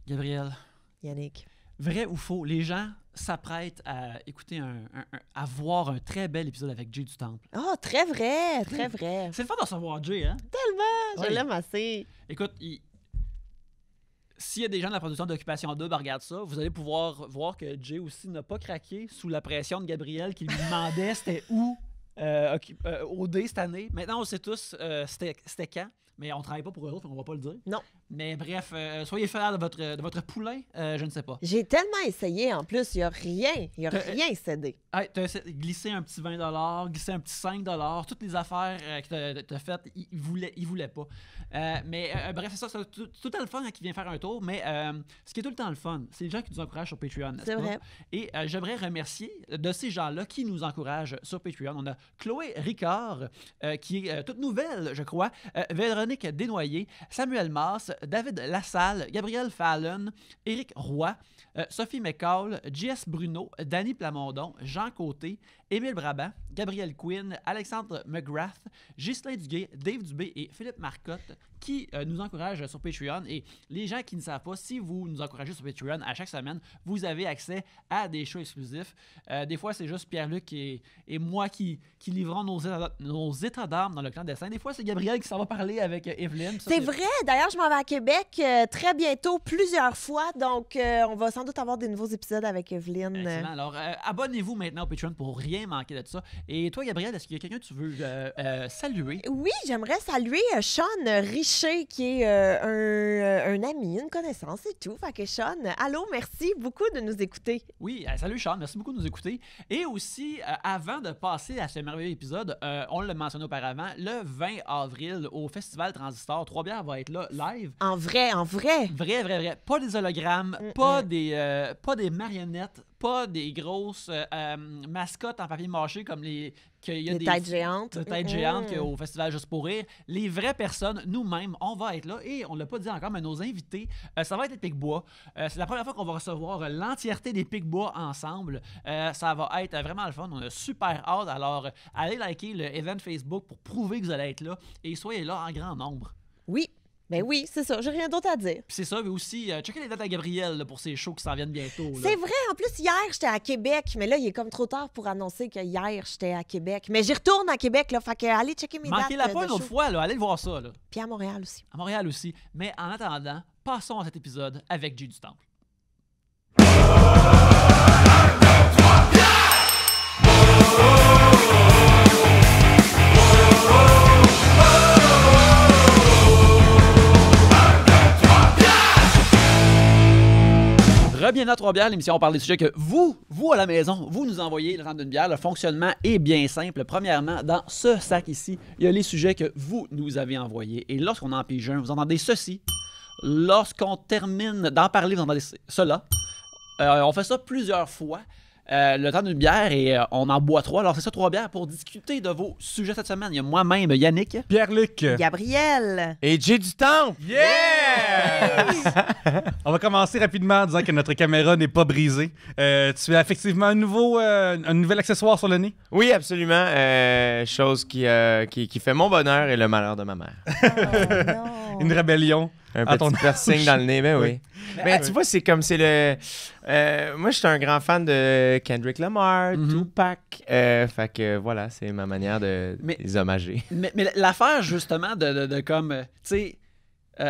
Gabriel. Yannick. Vrai ou faux, les gens s'apprêtent à écouter à voir un très bel épisode avec Jay du Temple. Oh, très vrai, très vrai. C'est le fun de recevoir Jay, hein? Tellement, je Oui. l'aime assez. Écoute, s'il y a des gens de la production d'Occupation Double, regarde ça, vous allez pouvoir voir que Jay aussi n'a pas craqué sous la pression de Gabriel qui lui demandait c'était où OD cette année. Maintenant, on sait tous c'était quand, mais on travaille pas pour eux autres, on va pas le dire. Non. Mais bref, soyez fiers de votre poulain, je ne sais pas. J'ai tellement essayé en plus, il n'y a rien cédé. Hey, t'as glissé un petit 20$, glissé un petit 5$, toutes les affaires que t'as faites, ils voulaient pas. Bref, c'est ça, c'est tout le temps le fun qui vient faire un tour, mais ce qui est tout le temps le fun, c'est les gens qui nous encouragent sur Patreon, n'est-ce C'est pas? vrai. Et j'aimerais remercier de ces gens-là qui nous encouragent sur Patreon. On a Chloé Ricard, qui est toute nouvelle, je crois, Véronique Desnoyers, Samuel Masse, David Lassalle, Gabriel Fallon, Éric Roy, Sophie McCall, JS Bruno, Danny Plamondon, Jean Côté, Émile Brabant, Gabriel Quinn, Alexandre McGrath, Ghislain Duguay, Dave Dubé et Philippe Marcotte qui nous encouragent sur Patreon. Et les gens qui ne savent pas, si vous nous encouragez sur Patreon à chaque semaine, vous avez accès à des shows exclusifs. Des fois, c'est juste Pierre-Luc et moi qui livrons nos états d'âme dans le clandestin. Des fois, c'est Gabriel qui s'en va parler avec Evelyne. C'est vrai. D'ailleurs, je m'en vais à Québec très bientôt, plusieurs fois. Donc, on va sans doute avoir des nouveaux épisodes avec Evelyne. Excellent. Alors, abonnez-vous maintenant au Patreon pour rien manquer de ça. Et toi, Gabriel, est-ce qu'il y a quelqu'un que tu veux saluer? Oui, j'aimerais saluer Sean Richer, qui est un ami, une connaissance et tout. Fait que Sean, allô, merci beaucoup de nous écouter. Oui, salut Sean, merci beaucoup de nous écouter. Et aussi, avant de passer à ce merveilleux épisode, on l'a mentionné auparavant, le 20 avril au Festival Transistor, Trois-Bières va être là, live. En vrai. Vrai. Pas des hologrammes, pas des marionnettes, pas des grosses mascottes en papier mâché comme qu'il y a Des têtes géantes. de têtes géantes qu'il y a au Festival Juste pour rire. Les vraies personnes, nous-mêmes, on va être là. Et on ne l'a pas dit encore, mais nos invités, ça va être les Pic-Bois. C'est la première fois qu'on va recevoir l'entièreté des Pic-Bois ensemble. Ça va être vraiment le fun. On a super hâte. Alors, allez liker le event Facebook pour prouver que vous allez être là. Et soyez là en grand nombre. Oui. Ben oui, c'est ça. J'ai rien d'autre à dire. Puis c'est ça, mais aussi, checkez les dates à Gabriel là, pour ces shows qui s'en viennent bientôt. Là. C'est vrai. En plus, hier, j'étais à Québec. Mais là, il est comme trop tard pour annoncer que hier, j'étais à Québec. Mais j'y retourne à Québec. Là, fait que allez checker mes dates. Manquez-la pas de une autre show. fois, là. Allez le voir ça. Là. Puis à Montréal aussi. À Montréal aussi. Mais en attendant, passons à cet épisode avec Jay du Temple. Bienvenue à Trois-Bières, l'émission où on parle des sujets que vous à la maison, vous nous envoyez le temps d'une bière. Le fonctionnement est bien simple. Premièrement, dans ce sac ici, il y a les sujets que vous nous avez envoyés. Et lorsqu'on en pige un, vous entendez ceci. Lorsqu'on termine d'en parler, vous entendez cela. On fait ça plusieurs fois. Le temps d'une bière et on en boit 3. Alors, c'est ça, 3 bières pour discuter de vos sujets cette semaine. Il y a moi-même, Yannick. Pierre-Luc. Gabriel. Et Jay du Temple! Yes! On va commencer rapidement en disant que notre caméra n'est pas brisée. Tu as effectivement un nouvel accessoire sur le nez? Oui, absolument. Chose qui fait mon bonheur et le malheur de ma mère. Oh, non. Une rébellion. Un à petit ton piercing dans le nez, ben oui. Ben, tu vois, c'est comme c'est le... moi, je suis un grand fan de Kendrick Lamar, Tupac. Fait que voilà, c'est ma manière de les hommager. Mais l'affaire, justement, de comme... tu sais,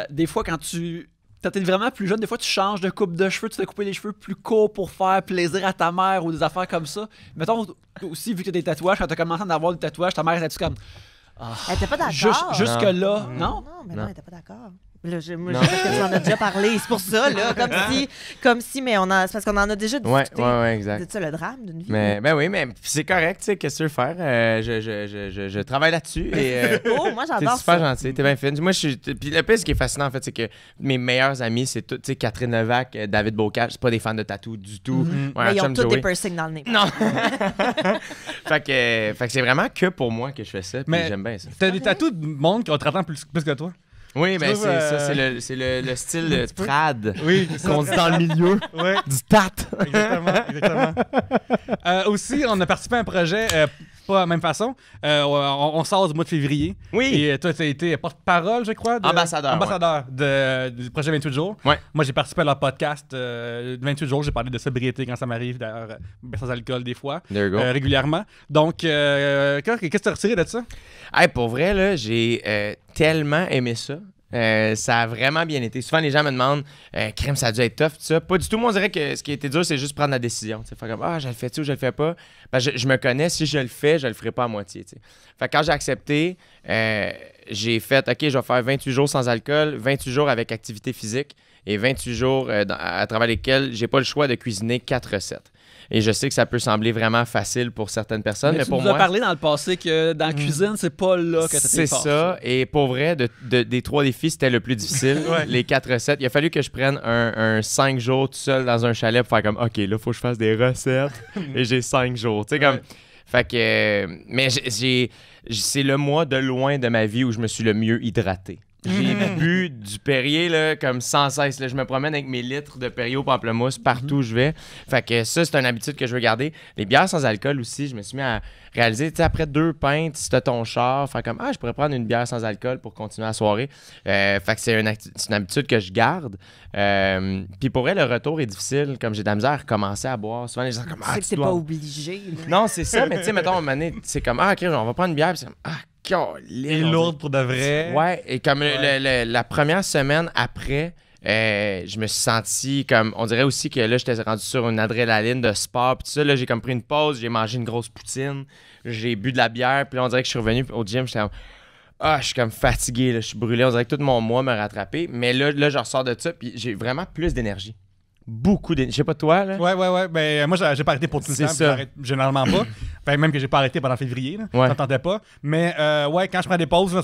des fois, quand t'es vraiment plus jeune, des fois, tu changes de coupe de cheveux, tu te fais couper les cheveux plus courts pour faire plaisir à ta mère ou des affaires comme ça. Mettons, aussi, vu que t'as des tatouages, quand t'as commencé à avoir des tatouages, ta mère était-tu comme... Elle était pas d'accord. Jusque-là, non? Non, mais non, elle était pas d'accord. Là, je sais Non. que tu en as déjà parlé, c'est pour ça, là, comme si, mais c'est parce qu'on en a déjà discuté. Ouais, exact. C'est ça le drame d'une vie. Mais, ben oui, mais c'est correct, tu sais, qu'est-ce que tu veux faire? Je travaille là-dessus. Et, Oh, moi, t'es j'adore super ça. gentil, t'es bien fine. Moi, puis le pire, ce qui est fascinant, en fait, c'est que mes meilleurs amis, c'est tout, tu sais, Catherine Levac, David Bocage, c'est pas des fans de tatou du tout. Ouais, Mais ils ont chum tous Joey. des piercings dans le nez. Non! fait que c'est vraiment que pour moi que je fais ça, puis Mais j'aime bien ça. T'as des tatous de monde qui ont 30 ans plus que toi? Oui, ben trouves, c'est le style trad Oui, qu'on dit dans le milieu. Ouais, Du tat! exactement. Aussi, on a participé à un projet pas la même façon. On sort du mois de février. Oui. Et toi, tu as été porte-parole, je crois. Ambassadeur du projet 28 jours. Ouais. Moi, j'ai participé à leur podcast 28 jours. J'ai parlé de sobriété quand ça m'arrive, d'ailleurs, sans alcool des fois, régulièrement. Donc, qu'est-ce que tu as retiré de ça? Hey, pour vrai, là, j'ai tellement aimé ça. Ça a vraiment bien été. Souvent, les gens me demandent crème, ça a dû être tough, tout ça. Pas du tout. Moi, on dirait que ce qui a été dur, c'est juste prendre la décision. Faire comme, je le fais-tu ou je le fais pas? Je me connais. Si je le fais, je le ferai pas à moitié. T'sais. Fait que quand j'ai accepté, j'ai fait, OK, je vais faire 28 jours sans alcool, 28 jours avec activité physique et 28 jours à travers lesquels j'ai pas le choix de cuisiner 4 recettes. Et je sais que ça peut sembler vraiment facile pour certaines personnes, mais pour moi... Tu nous as parlé dans le passé que dans la cuisine, c'est pas là que tu C'est ça. Et pour vrai, des 3 défis, c'était le plus difficile. Les 4 recettes. Il a fallu que je prenne un 5 jours tout seul dans un chalet pour faire comme, OK, là, il faut que je fasse des recettes. Et j'ai 5 jours. Tu sais, comme... Fait que... mais c'est le mois de loin de ma vie où je me suis le mieux hydraté. J'ai bu du Perrier là, comme sans cesse. Là. Je me promène avec mes litres de Perrier au pamplemousse partout où je vais. Fait que ça, c'est une habitude que je veux garder. Les bières sans alcool aussi, je me suis mis à réaliser, tu sais, après 2 pintes, si t'as ton char, faire comme, je pourrais prendre une bière sans alcool pour continuer la soirée. Fait que c'est une habitude que je garde. Puis pour elle, le retour est difficile. Comme j'ai de la misère à recommencer à boire. Souvent, les gens sont comme, c'est que t'es pas obligé. Là. Non, c'est ça. Mais tu sais, mettons, à un moment donné, c'est comme, OK, on va prendre une bière. Puis c'est comme, et lourde pour de vrai. Ouais, et comme la première semaine après, je me suis senti comme... On dirait aussi que là, j'étais rendu sur une adrénaline de sport. Puis tout ça, là, j'ai comme pris une pause, j'ai mangé une grosse poutine, j'ai bu de la bière. Puis là, on dirait que je suis revenu au gym, j'étais comme... je suis comme fatigué, là, je suis brûlé. On dirait que tout mon mois m'a rattrapé. Mais là, je ressors de ça, puis j'ai vraiment plus d'énergie. Beaucoup d'énergie. Je sais pas toi, là. Ouais. Ben, moi, j'ai pas arrêté pour tout le temps. Puis j'arrête généralement pas. Même que j'ai pas arrêté pendant février. Là. Ça t'entendait pas. Mais quand je prends des pauses, là,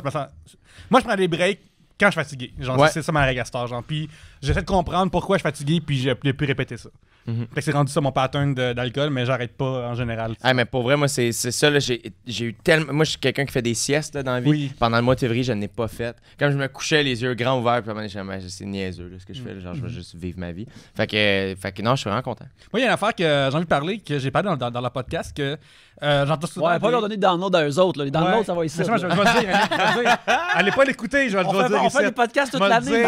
moi, je prends des breaks quand je suis fatigué. Genre, c'est ça ma règle à cette heure, genre. Puis j'essaie de comprendre pourquoi je suis fatigué, puis je n'ai plus répéter ça. Fait que c'est rendu ça mon pattern d'alcool, mais j'arrête pas en général. Mais pour vrai, moi, c'est ça. Là, j'ai eu tellement. Moi, je suis quelqu'un qui fait des siestes là, dans la vie. Oui. Pendant le mois de février, je n'ai pas fait. Comme je me couchais les yeux grands ouverts, puis à un moment donné, c'est niaiseux là, ce que je fais. Genre, je vais juste vivre ma vie. Fait que non, je suis vraiment content. Moi, il y a une affaire que j'ai envie de parler, que j'ai parlé dans le podcast, que j'entends souvent. Ouais, pas leur donner de download à eux autres. Là. Les downloads, ça va ici. Je vais dire. Allez pas l'écouter, je vais le dire. On fait des podcasts toute l'année.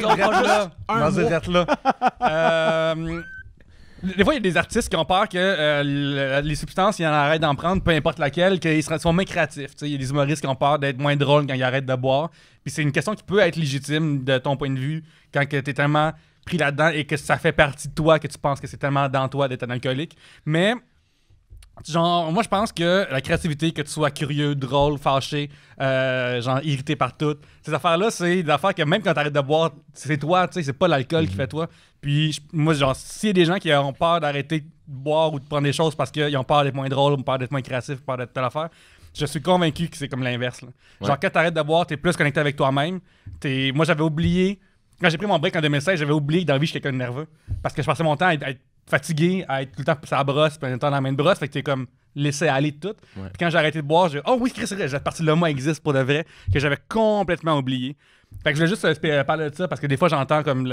On va dire là. Des fois, il y a des artistes qui ont peur que les substances, ils en arrêtent d'en prendre, peu importe laquelle, qu'ils soient moins créatifs. Il y a des humoristes qui ont peur d'être moins drôles quand ils arrêtent de boire. Puis c'est une question qui peut être légitime de ton point de vue quand tu es tellement pris là-dedans et que ça fait partie de toi, que tu penses que c'est tellement dans toi d'être un alcoolique. Mais, genre, moi, je pense que la créativité, que tu sois curieux, drôle, fâché, genre irrité par tout, ces affaires-là, c'est des affaires que même quand tu arrêtes de boire, c'est toi, tu sais, c'est pas l'alcool qui fait toi. Puis moi, genre, s'il y a des gens qui ont peur d'arrêter de boire ou de prendre des choses parce qu'ils ont peur d'être moins drôles, ou peur d'être moins créatifs, peur d'être telle affaire, je suis convaincu que c'est comme l'inverse. Là. Genre, quand tu arrêtes de boire, tu es plus connecté avec toi-même. Moi, j'avais oublié, quand j'ai pris mon break en 2016, j'avais oublié que dans la vie, je suis quelqu'un de nerveux. Parce que je passais mon temps à être fatigué, à être tout le temps sur la brosse, puis en même temps dans la main de brosse, fait que t'es comme laissé aller tout. Puis quand j'ai arrêté de boire, oui, Chris, cette partie-là, moi, existe pour de vrai, que j'avais complètement oublié. Fait que je voulais juste parler de ça, parce que des fois, j'entends comme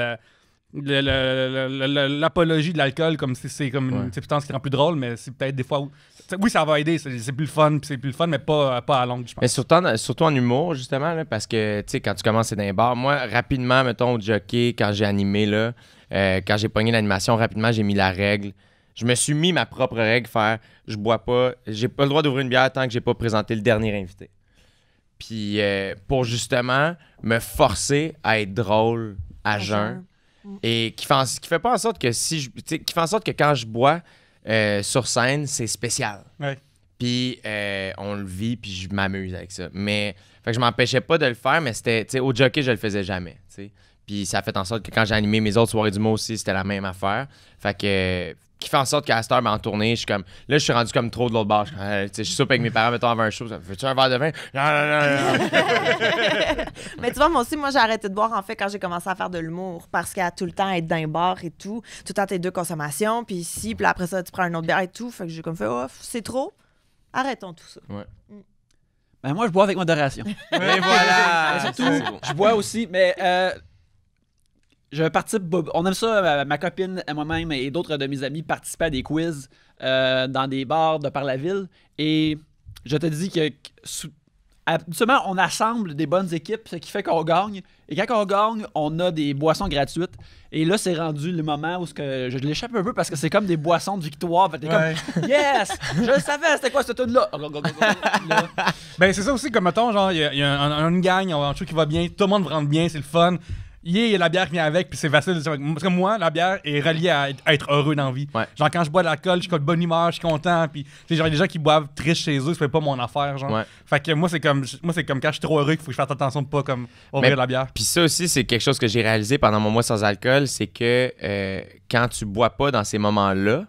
l'apologie de l'alcool comme si c'est comme une substance qui rend plus drôle, mais c'est peut-être des fois où... Oui, ça va aider, c'est plus le fun, mais pas à longue, je pense. Mais surtout en humour, justement, là, parce que, tu sais, quand tu commences dans les bars, moi, rapidement, mettons, au jockey, quand j'ai animé, là, quand j'ai pogné l'animation, rapidement, j'ai mis la règle. Je me suis mis ma propre règle, je bois pas, j'ai pas le droit d'ouvrir une bière tant que j'ai pas présenté le dernier invité. Puis, pour justement me forcer à être drôle à jeun. Et qui fait pas en sorte que qui fait en sorte que quand je bois sur scène, c'est spécial. Ouais. Puis on le vit, puis je m'amuse avec ça. Mais fait que je m'empêchais pas de le faire, mais c'était au jockey, je le faisais jamais. T'sais. Puis ça a fait en sorte que quand j'ai animé mes autres soirées du mois aussi, c'était la même affaire. Fait que qui fait en sorte qu'à cette heure, en tournée, je suis comme. Là, je suis rendu comme trop de l'autre bord. Je soupe avec mes parents, mettons, avant un show. Veux-tu un verre de vin? Non. Mais tu vois, moi aussi, j'ai arrêté de boire, en fait, quand j'ai commencé à faire de l'humour. Parce qu'à tout le temps être dans un bar et tout le temps, tes 2 consommations, puis ici, puis après ça, tu prends un autre bière et tout. Fait que j'ai comme fait, c'est trop. Arrêtons tout ça. Ouais. Ben, moi, je bois avec modération. Et voilà! Surtout, je bois aussi, mais je participe. On aime ça, ma copine, moi-même et d'autres de mes amis participaient à des quiz dans des bars de par la ville. Et je te dis que habituellement, on assemble des bonnes équipes, ce qui fait qu'on gagne. Et quand on gagne, on a des boissons gratuites. Et là, c'est rendu le moment où je l'échappe un peu parce que c'est comme des boissons de victoire. Fait que t'es comme, yes! Je le savais, c'était quoi cette tune-là? Ben, c'est ça aussi, comme mettons, genre, il y a une gang, on a un truc qui va bien, tout le monde rentre bien, c'est le fun. Il y a la bière qui vient avec, puis c'est facile. Parce que moi, la bière est reliée à être heureux dans la vie. Ouais. Genre, quand je bois de l'alcool, je suis de bonne humeur, je suis content. Puis, genre, des gens qui boivent tristes chez eux, c'est pas mon affaire. Genre. Ouais. Fait que moi, c'est comme quand je suis trop heureux qu'il faut que je fasse attention de pas comme ouvrir Mais- la bière. Puis ça aussi, c'est quelque chose que j'ai réalisé pendant mon mois sans alcool, c'est que quand tu bois pas dans ces moments-là,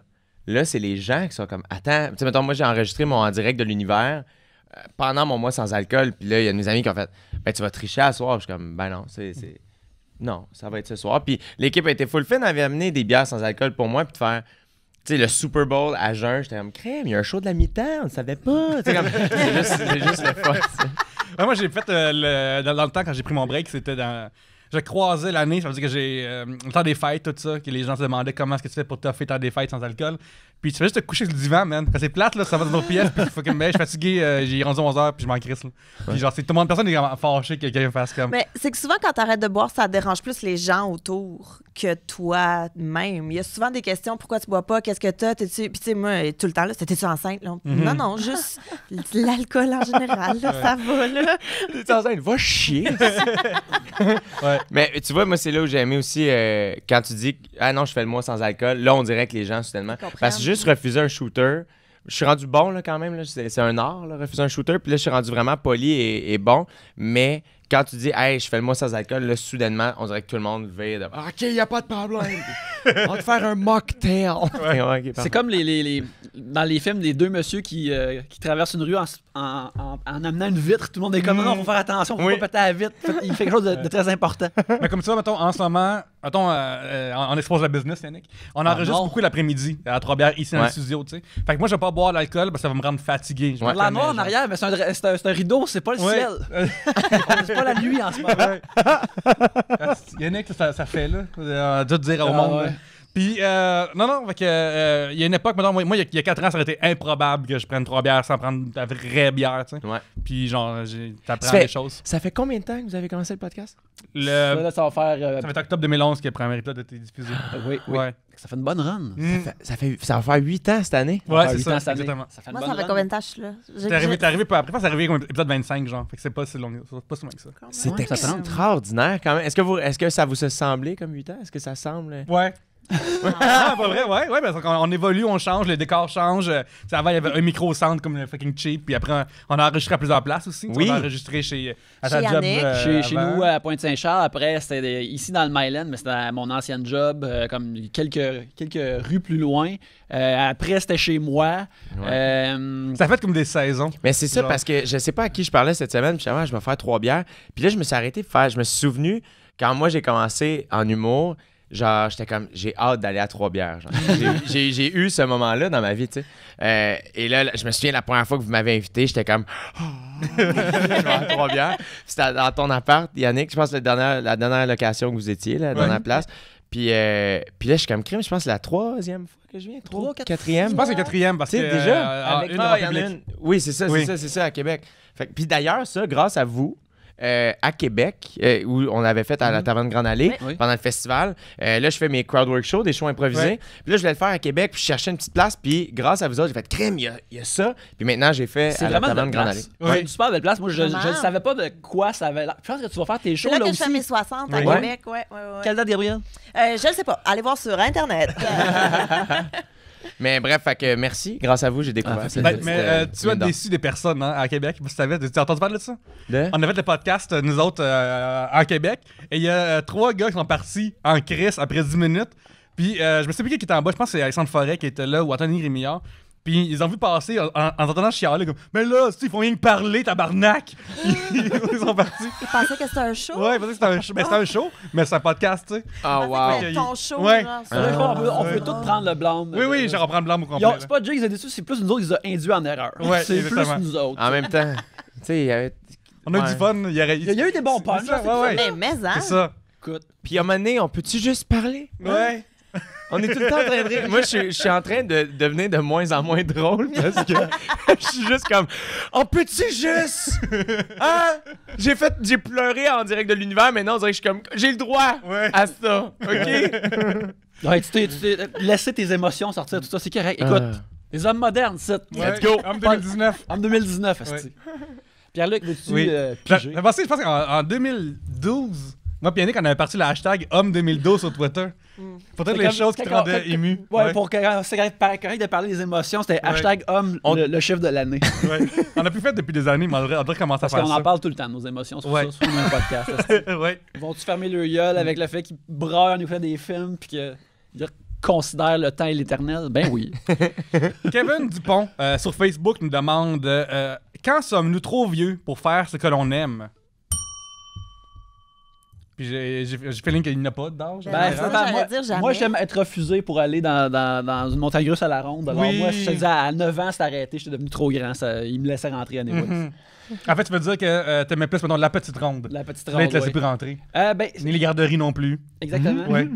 là, c'est les gens qui sont comme, attends, tu sais, mettons, moi, j'ai enregistré mon En direct de l'univers pendant mon mois sans alcool, puis là, il y a de mes amis qui ont fait, ben, tu vas tricher à soir. Je suis comme, ben non, non, ça va être ce soir. Puis l'équipe a été full fin, avait amené des bières sans alcool pour moi, puis de faire, tu sais, le Super Bowl à jeun, j'étais comme, crème, il y a un show de la mi-temps, on ne savait pas. Tu sais, comme, c'est juste le fun. Ouais, moi, j'ai fait dans le temps, quand j'ai pris mon break, c'était dans. Je croisais l'année, ça veut dire que j'ai le temps des fêtes, tout ça, que les gens se demandaient comment est-ce que tu fais pour toffer le temps des fêtes sans alcool. Puis tu fais juste te coucher sur le divan, man. Quand c'est plate, là, ça va dans notre pièce, puis je suis fatigué, j'ai rendu 11h, puis je m'en crisse. Là. Puis genre, c'est tout le monde, personne n'est fâché que quelqu'un fasse comme. Mais c'est que souvent, quand t'arrêtes de boire, ça dérange plus les gens autour que toi-même. Il y a souvent des questions, pourquoi tu bois pas, qu'est-ce que t'as, t'es-tu... Puis tu sais, moi, tout le temps, là, t'es-tu enceinte? Là? Non, juste l'alcool en général, là, ça va, là. T'es enceinte, va chier. Ouais. Mais tu vois, moi, c'est là où j'ai aimé aussi quand tu dis ah non, je fais le mois sans alcool. Là, on dirait que les gens, soudainement. Parce que juste refuser un shooter, je suis rendu bon là, quand même. Là, c'est un art, là, refuser un shooter. Puis là, je suis rendu vraiment poli et bon. Mais quand tu dis hey, je fais le mois sans alcool, là, soudainement, on dirait que tout le monde vire de OK, il n'y a pas de problème. On va te faire un mocktail. Ouais, okay, C'est comme dans les films, les deux messieurs qui traversent une rue en amenant une vitre. Tout le monde est comme non, faut faire attention, faut pas péter la vitre. Il fait quelque chose de très important. Mais comme tu vois, mettons, en ce moment, on expose la business, Yannick. On enregistre beaucoup l'après-midi à Trois-Bières ici dans le studio, tu sais. Fait que moi, je vais pas boire de l'alcool parce que ça va me rendre fatigué. La noire en arrière, mais c'est un rideau, c'est pas le ciel. C'est pas la nuit en ce moment. Yannick, ça fait là. On doit dire au monde. Ouais. Puis, non, fait que, il y a une époque, mettons, moi, il y a 4 ans, ça aurait été improbable que je prenne 3 bières sans prendre de la vraie bière, tu sais. Ouais. Puis, genre, t'apprends des choses. Ça fait combien de temps que vous avez commencé le podcast? Là, ça va faire. Ça fait octobre 2011 que le premier épisode a été diffusé. Oui. Ouais. Ça fait une bonne run. Ça va faire 8 ans cette année. Ouais, Ça c'est fait ça, 8 ans cette année. exactement. Ça fait une Moi, bonne ça fait run. combien de temps je suis là? T'es arrivé peu après. Je pense que c'est arrivé comme épisode 25, genre. Fait que c'est pas si long, pas si loin que ça. C'est Ouais, ça semble. extraordinaire quand même. Est-ce que ça vous a semblé comme 8 ans? Est-ce que ça semble... Ouais. Ah, pas vrai, ouais, parce qu'on évolue, on change, le décor change. Avant, il y avait un micro-centre comme le fucking cheap, puis après, on a enregistré à plusieurs places aussi. Oui. On a enregistré à ta Chez job. Yannick. Chez nous, à Pointe-Saint-Charles. Après, c'était ici dans le Myland, mais c'était à mon ancienne job, comme quelques rues plus loin. Après, c'était chez moi. Ça fait comme des saisons. Mais c'est ça Genre. parce que je sais pas à qui je parlais cette semaine, puis je vais faire 3 bières. Puis là, je me suis arrêté de faire. Je me suis souvenu, quand moi j'ai commencé en humour, genre, j'étais comme, j'ai hâte d'aller à 3 bières. Genre. J'ai eu ce moment-là dans ma vie, tu sais. Et là, je me souviens, la première fois que vous m'avez invité, j'étais comme, je vais à 3 bières. C'était dans ton appart, Yannick, je pense que la dernière location que vous étiez, la dernière place. Puis là, je suis comme crime, je pense que c'est la 3e fois que je viens. 3, 4e. Je pense que c'est 4e parce Tu que. sais, déjà, une il y en a République. une. Oui, c'est ça, c'est ça, à Québec. Puis d'ailleurs, ça, grâce à vous, à Québec, où on avait fait à la Taverne Grande Allée Oui. pendant le festival. Là, je fais mes crowdwork shows, des shows improvisés. Ouais. Puis là, je voulais le faire à Québec, puis je cherchais une petite place. Puis grâce à vous autres, j'ai fait crème, il y a ça. Puis maintenant, j'ai fait C'est à la vraiment Taverne une belle Grande Allée. place. C'est une super belle place. Moi, je Vraiment. ne savais pas de quoi ça avait l'air. Je pense que tu vas faire tes shows C'est là là que je fais aussi. mes 60 à Ouais. Québec. Ouais. Quelle date, Gabriel? Je ne sais pas. Allez voir sur Internet. Mais bref, fait que merci. Grâce à vous, j'ai découvert ça. Mais tu as déçu des personnes hein, à Québec. Tu as entendu parler de ça? On a fait le podcast, nous autres, à Québec. Et il y a 3 gars qui sont partis en crise après 10 minutes. Puis je me sais plus qui était en bas. Je pense que c'est Alexandre Forêt qui était là ou Anthony Rémillard. Puis ils ont vu passer en entendant chialer comme mais là, ils font rien que parler, tabarnak. Ils sont partis. Je pensais que c'était un show. Ouais, parce que c'était un show. Ben, c'était un show, mais c'est un podcast, tu sais. Ah, Je pensais wow. que c'était ton show. Ouais. Genre, C'est vrai qu'on peut tout prendre le blâme. Oui, je reprends le blanc au complet. C'est pas Jay qui les a déçus, c'est plus nous autres qui les a induits en erreur. Ouais, C'est exactement. plus nous autres. En même temps, tu sais, il y avait. On a eu du fun. Il y a eu des bons punchs. Ouais. Mais hein? C'est ça. Écoute. Puis à un moment donné, on peut-tu juste parler? Ouais. On est tout le temps en train de rire. Moi, je suis en train de devenir de moins en moins drôle parce que je suis juste comme on peut-tu juste hein? J'ai pleuré en direct de l'univers, mais non, on dirait que je suis comme j'ai le droit à ça. OK? Ouais, tu t'es laissé tes émotions sortir, tout ça, c'est correct. Écoute, les hommes modernes, c'est. Let's go! Homme 2019. En 2019, asti. Pierre-Luc, veux-tu piger? Je pense qu'en 2012, moi et Yannick, on avait parti le hashtag Homme 2012 sur Twitter. Pour toutes les choses qui te rendaient ému. Ouais, pour que c'est correct de parler des émotions, c'était hashtag Homme, le chiffre de l'année. Ouais. On n'a plus fait depuis des années, mais on devrait commencer à faire ça. Parce qu'on en parle tout le temps de nos émotions sur ça, sur un podcast. Ouais. Vont-tu fermer le gueule avec le fait qu'ils broient, on nous fait des films, puis qu'ils considèrent le temps et l'éternel? Ben oui. Kevin Dupont, sur Facebook, nous demande quand sommes-nous trop vieux pour faire ce que l'on aime? Puis j'ai feeling qu'il n'y a pas d'âge. Moi, j'aime être refusé pour aller dans une montagne russe à la ronde. Alors moi, je te disais, à 9 ans, c'est arrêté, j'étais devenu trop grand. Il me laissait rentrer à Névois. En fait, tu veux dire que t'aimais plus, mettons, la petite ronde. La petite Tu ne ronde, te laissais plus rentrer. Ni les garderies non plus. Exactement. Ouais.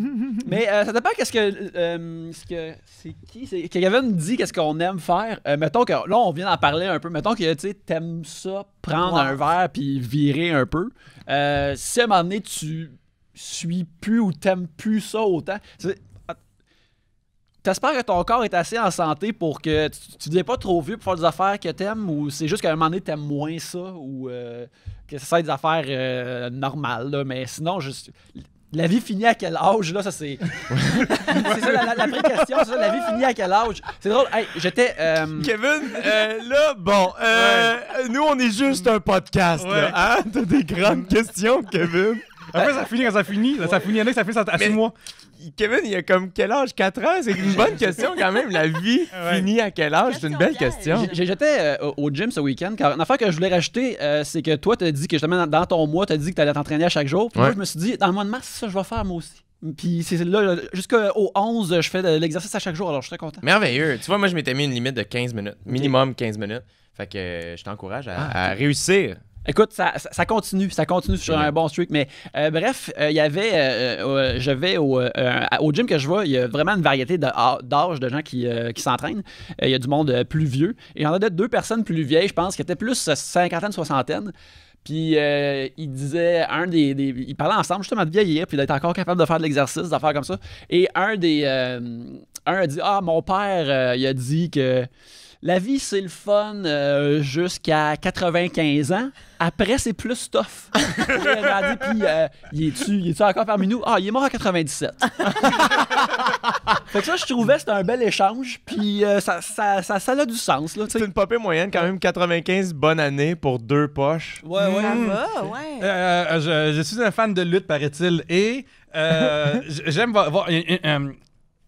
Mais ça dépend qu'est-ce que c'est qui c'est que Kevin dit qu'est-ce qu'on aime faire. Mettons que là on vient d'en parler un peu. Mettons que tu sais t'aimes ça prendre un verre puis virer un peu. Si à un moment donné tu suis plus ou t'aimes plus ça autant, t'espères que ton corps est assez en santé pour que tu deviens pas trop vieux pour faire des affaires que t'aimes, ou c'est juste qu'à un moment donné t'aimes moins ça, ou que ça soit des affaires normales là, mais sinon juste la vie finit à quel âge, là, ça c'est... c'est ça la vraie question, c'est ça, la vie finit à quel âge? C'est drôle, hey, j'étais... Kevin, là, bon, nous on est juste un podcast, là, hein? T'as des grandes questions, Kevin? Après, ça finit quand ça finit. Là, ça finit, il y en a qui ça finit à 6 mois. Kevin, il a comme quel âge? 4 ans? C'est une bonne question quand même. La vie finit à quel âge? C'est une belle question. J'étais au gym ce week-end. Car une affaire que je voulais rajouter, c'est que toi, t'as dit que justement dans ton mois, t'as dit que t'allais t'entraîner à chaque jour. Puis moi, je me suis dit, dans le mois de mars, ça, je vais faire moi aussi. Puis c'est là, jusqu'au 11, je fais de l'exercice à chaque jour. Alors, je suis très content. Merveilleux. Tu vois, moi, je m'étais mis une limite de 15 minutes. Minimum 15 minutes. Fait que je t'encourage à réussir. Écoute, ça continue sur un bon streak, mais bref, il y avait, je vais au gym que je vais, il y a vraiment une variété d'âge de gens qui s'entraînent. Il y a du monde plus vieux, et il y en a deux personnes plus vieilles, je pense, qui étaient plus cinquantaine, soixantaine. Puis il disait, ils parlaient ensemble justement de vieillir, puis d'être encore capable de faire de l'exercice, d'affaires comme ça. Et un a dit, mon père, il a dit que la vie, c'est le fun jusqu'à 95 ans. Après, c'est plus tough. Puis, il est-tu encore parmi nous? Il est mort à 97. Fait que ça, je trouvais que c'était un bel échange. Puis, ça a du sens. Là, c'est une popée moyenne, quand même 95 bonnes années pour 2 poches. Ouais. Je suis un fan de lutte, paraît-il. Et j'aime voir...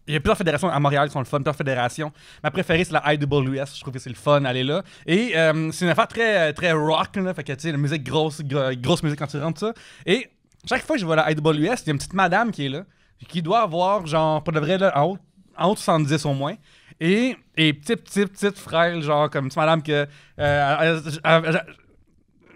Il y a plusieurs fédérations à Montréal qui sont le fun, plusieurs fédérations. Ma préférée, c'est la IWS. Je trouve que c'est le fun d'aller là. Et c'est une affaire très, très rock, là. Fait que, tu sais, la musique grosse musique quand tu rentres, ça. Et chaque fois que je vois la IWS, il y a une petite madame qui est là, qui doit avoir, genre, pour de vrai, là, en haut de 70 au moins. Et petite frêle, genre, comme petite madame que...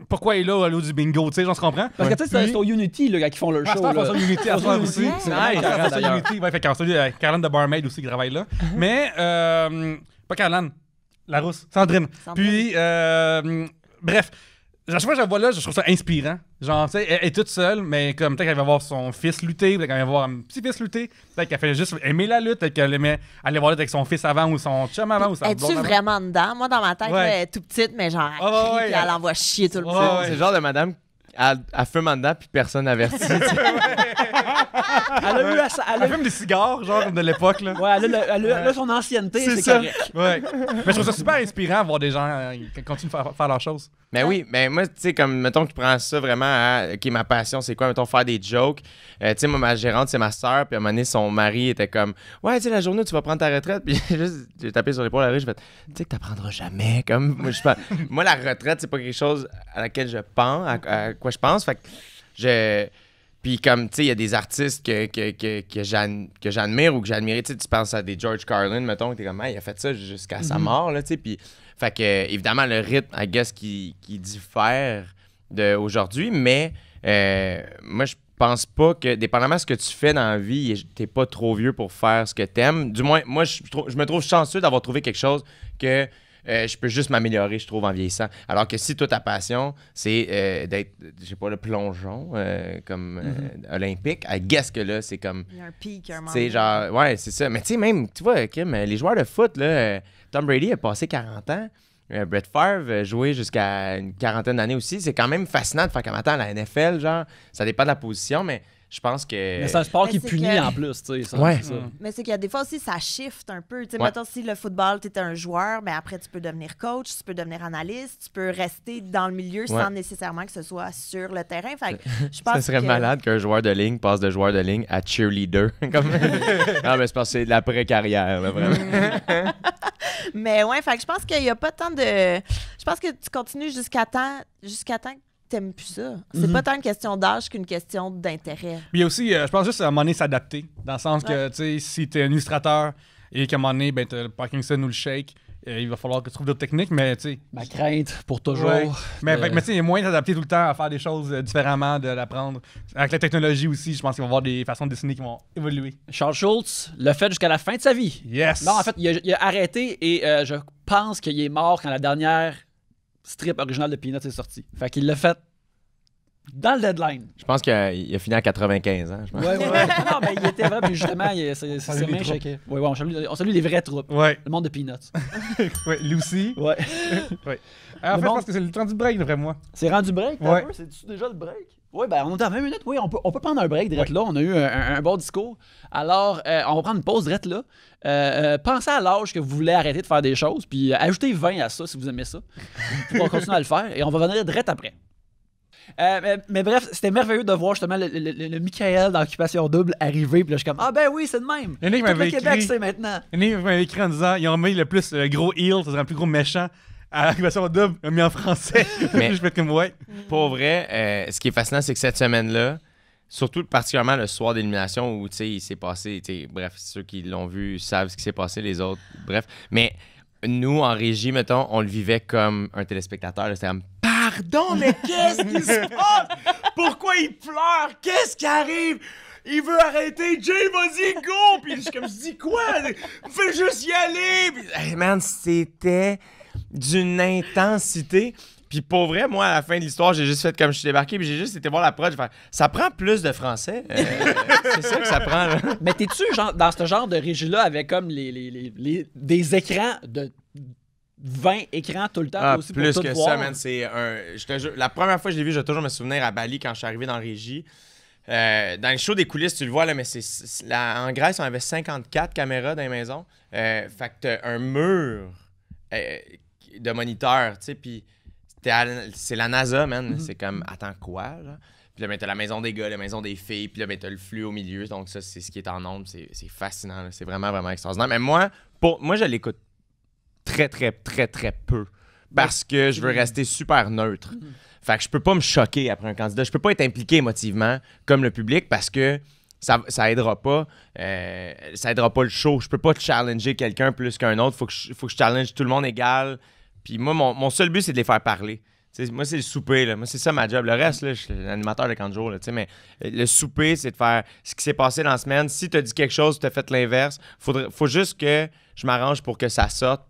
pourquoi elle est là à l'eau du bingo, tu sais, j'en se comprend. Parce que tu sais, c'est au Unity là, qui font leur show. C'est au Unity à soir aussi. C'est nice. Unity, fait qu'on salue Caroline de Barmaid aussi qui travaille là. Mais, pas Caroline, la rousse, Sandrine. Puis, bref, à chaque fois que je la vois là, je trouve ça inspirant. Genre, tu sais, elle est toute seule, mais comme peut-être qu'elle va voir son fils lutter, peut-être qu'elle va voir un petit-fils lutter, peut-être qu'elle fait juste aimer la lutte, peut-être qu'elle aimait aller voir la lutte avec son fils avant ou son chum avant ou sa blonde avant. Es-tu vraiment dedans? Moi, dans ma tête, elle est tout petite, mais genre, elle crie, puis elle envoie chier tout le monde. C'est le genre de madame, elle fume en dedans, puis personne n'avertit. Elle fume des cigares, genre, de l'époque, là. Ouais, elle a son ancienneté, c'est correct. Ouais. Mais je trouve ça super inspirant de voir des gens qui continuent de faire leurs choses. Mais oui, mais moi, tu sais, comme, mettons qu'il prend ça vraiment à, OK, ma passion, c'est quoi? Mettons, faire des jokes. Tu sais, moi, ma gérante, c'est ma sœur, puis à un moment donné, son mari était comme, ouais, tu sais, la journée où tu vas prendre ta retraite, puis j'ai tapé sur l'épaule à rire, j'ai fait, tu sais que t'apprendras jamais, comme, moi, la retraite, c'est pas quelque chose à laquelle je pense, à quoi je pense, fait que puis comme, tu sais, il y a des artistes que j'admire ou que j'admirais, tu sais, tu penses à des George Carlin, mettons, que t'es comme, il a fait ça jusqu'à sa mort, là, tu sais, puis... Fait que, évidemment, le rythme, I guess, qui diffère d'aujourd'hui, mais moi, pense pas que, dépendamment de ce que tu fais dans la vie, t'es pas trop vieux pour faire ce que t'aimes. Du moins, moi, je me trouve chanceux d'avoir trouvé quelque chose que je peux juste m'améliorer, je trouve, en vieillissant. Alors que si toi, ta passion, c'est d'être, je sais pas, le plongeon comme olympique, I guess que là, c'est comme... Il y a un pic, un moment. C'est genre, ouais, c'est ça. Mais tu sais, même, tu vois, Kim, les joueurs de foot, là, Tom Brady a passé 40 ans. Brett Favre a joué jusqu'à une quarantaine d'années aussi. C'est quand même fascinant de faire comme attends, la NFL, genre, ça dépend de la position, mais je pense que. Mais c'est un sport Mais qui c'est punit que- en plus, tu sais. Ça, Ouais. c'est ça. Mais c'est qu'il y a des fois aussi, ça shift un peu. Tu sais, Ouais. mettons, si le football, tu es un joueur, ben après, tu peux devenir coach, tu peux devenir analyste, tu peux rester dans le milieu sans nécessairement que ce soit sur le terrain. Fait que je pense Ça serait que... malade qu'un joueur de ligne passe de joueur de ligne à cheerleader. Comme... non, mais c'est parce que c'est de l'après-carrière, là, vraiment. Mais ouais, fait que je pense qu'il n'y a pas tant de... Je pense que tu continues jusqu'à temps que t'aimes plus ça. C'est pas tant une question d'âge qu'une question d'intérêt. Puis il y a aussi, je pense juste à un moment donné s'adapter. Dans le sens que, tu sais, si t'es un illustrateur et qu'à un moment donné, ben, t'as le Parkinson ou le shake, il va falloir que tu trouves d'autres techniques, mais tu sais. Ma crainte pour toujours. Ouais. Mais tu sais, il y a moyen d'adapter tout le temps à faire des choses différemment, de l'apprendre. Avec la technologie aussi, je pense qu'il va y avoir des façons de dessiner qui vont évoluer. Charles Schultz l'a fait jusqu'à la fin de sa vie. Yes! Non, en fait, il a arrêté et je pense qu'il est mort quand la dernière strip originale de Peanuts est sortie. Fait qu'il l'a fait dans le deadline. Je pense qu'il a fini à 95 ans. Je pense. Ouais. Non, mais il était vrai, puis justement, c'est mains shakeaient. Ouais, on salue les vraies troupes. Ouais. Le monde de Peanuts. Ouais, Lucy. Ouais. Ouais. En fait, je pense que c'est le temps du break, d'après moi. C'est rendu break, Ouais. C'est-tu déjà le break? Oui, ben on est à 20 minutes. Oui, on peut prendre un break direct là. On a eu un bon discours. Alors, on va prendre une pause direct là. Pensez à l'âge que vous voulez arrêter de faire des choses, puis ajoutez 20 à ça si vous aimez ça. Vous pourrez continuer à le faire et on va revenir direct après. Mais bref, c'était merveilleux de voir justement le Michael dans Occupation Double arriver. Puis là, je suis comme, ah ben oui, c'est de même. Il y en a qui Tout le m'avaient Québec, écrit- c'est maintenant. Il y en a qui m'avaient écrit en disant ils ont mis le plus gros heel, ça serait le plus gros méchant. À l'Occupation Double, ils ont mis en français. Mais- Je fais comme ouais. Pour vrai, ce qui est fascinant, c'est que cette semaine-là, surtout particulièrement le soir d'élimination où, tu sais, il s'est passé, tu sais, bref, ceux qui l'ont vu savent ce qui s'est passé, les autres, bref. Mais nous, en régie, mettons, on le vivait comme un téléspectateur. là. C'était comme, pardon, mais qu'est-ce qui se passe? Pourquoi il pleure? Qu'est-ce qui arrive? Il veut arrêter. Jay, vas-y, go! Puis je dis quoi? Fais juste y aller! Puis, hey, man, c'était d'une intensité. Puis pour vrai, moi, à la fin de l'histoire, j'ai juste fait comme je suis débarqué, puis j'ai juste été voir la prod. J'ai fait, ça prend plus de français. C'est ça que ça prend, là. Mais t'es-tu genre, dans ce genre de régie-là avec comme des écrans de 20 écrans tout le temps Ah, aussi plus pour tout que voir? ça, man. C'est je te jure, la première fois que je l'ai vu, je vais toujours me souvenir à Bali quand je suis arrivé dans la régie. Dans le show des coulisses, tu le vois, là, mais en Grèce, on avait 54 caméras dans les maisons. Fait que t'as un mur de moniteurs, tu sais, puis c'est la NASA, man. C'est comme, attends, quoi, là? Puis là, ben, t'as la maison des gars, la maison des filles, puis là, ben, t'as le flux au milieu. Donc ça, c'est ce qui est en ondes. C'est fascinant, là. C'est vraiment, vraiment extraordinaire. Mais moi, je l'écoute très, très, très, très peu. Parce que je veux rester super neutre. Fait que je peux pas me choquer après un candidat. Je peux pas être impliqué émotivement comme le public parce que ça aidera pas. Ça aidera pas le show. Je peux pas challenger quelqu'un plus qu'un autre. Faut que je challenge tout le monde égal. Puis moi, mon seul but, c'est de les faire parler. T'sais, moi, c'est le souper. Là. Moi, c'est ça ma job. Le reste, là, je suis l'animateur de camp de jour. Là, mais le souper, c'est de faire ce qui s'est passé dans la semaine. Si tu as dit quelque chose, tu as fait l'inverse, faut juste que je m'arrange pour que ça sorte.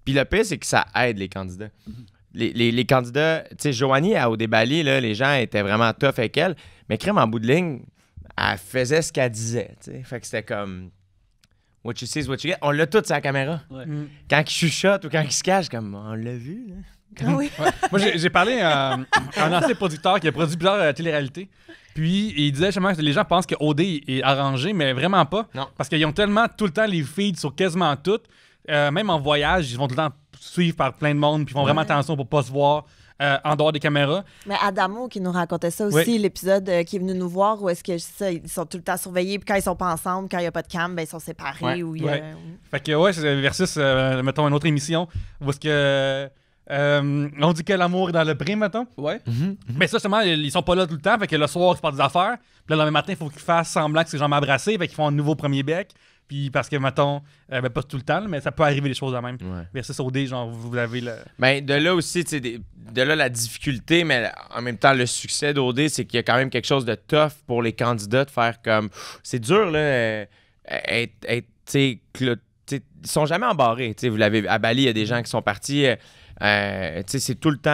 Puis le pire, c'est que ça aide les candidats. Les candidats, tu sais, Joanie, au débali, là, les gens étaient vraiment tough avec elle. Mais crème en bout de ligne, elle faisait ce qu'elle disait. T'sais. Fait que c'était comme what you see is what you get. On l'a tout sur la caméra. Ouais. Quand il chuchote ou quand il se cache, comme on l'a vu. Là. Ah oui. Moi, j'ai parlé à un ancien producteur qui a produit plusieurs téléréalités. Puis, il disait justement que les gens pensent que OD est arrangé, mais vraiment pas. Non. Parce qu'ils ont tellement tout le temps les feeds sur quasiment tout. Même en voyage, ils vont tout le temps suivre par plein de monde, puis ils font vraiment attention pour pas se voir en dehors des caméras. Mais Adamo qui nous racontait ça aussi, l'épisode qui est venu nous voir, où est-ce que ça, ils sont tout le temps surveillés, puis quand ils sont pas ensemble, quand il n'y a pas de cam, ben, ils sont séparés. Ouais. Fait que, ouais, c'est versus, mettons, une autre émission où est-ce que On dit que l'amour est dans le pré, mettons. Ouais. Mais ça, justement, ils sont pas là tout le temps. Fait que le soir, ils se passent des affaires. Puis là, le lendemain matin, il faut qu'ils fassent semblant que c'est genre m'embrasser. Fait qu'ils font un nouveau premier bec. Puis parce que, mettons, pas tout le temps, mais ça peut arriver des choses de même. Ouais. Versus OD, genre, vous avez le. Ben, de là aussi, tu sais, de là la difficulté, mais en même temps, le succès d'OD, c'est qu'il y a quand même quelque chose de tough pour les candidats de faire comme. C'est dur, là, tu sais, ils sont jamais embarrés. Tu sais, vous l'avez à Bali, il y a des gens qui sont partis. Tu sais, c'est tout le temps.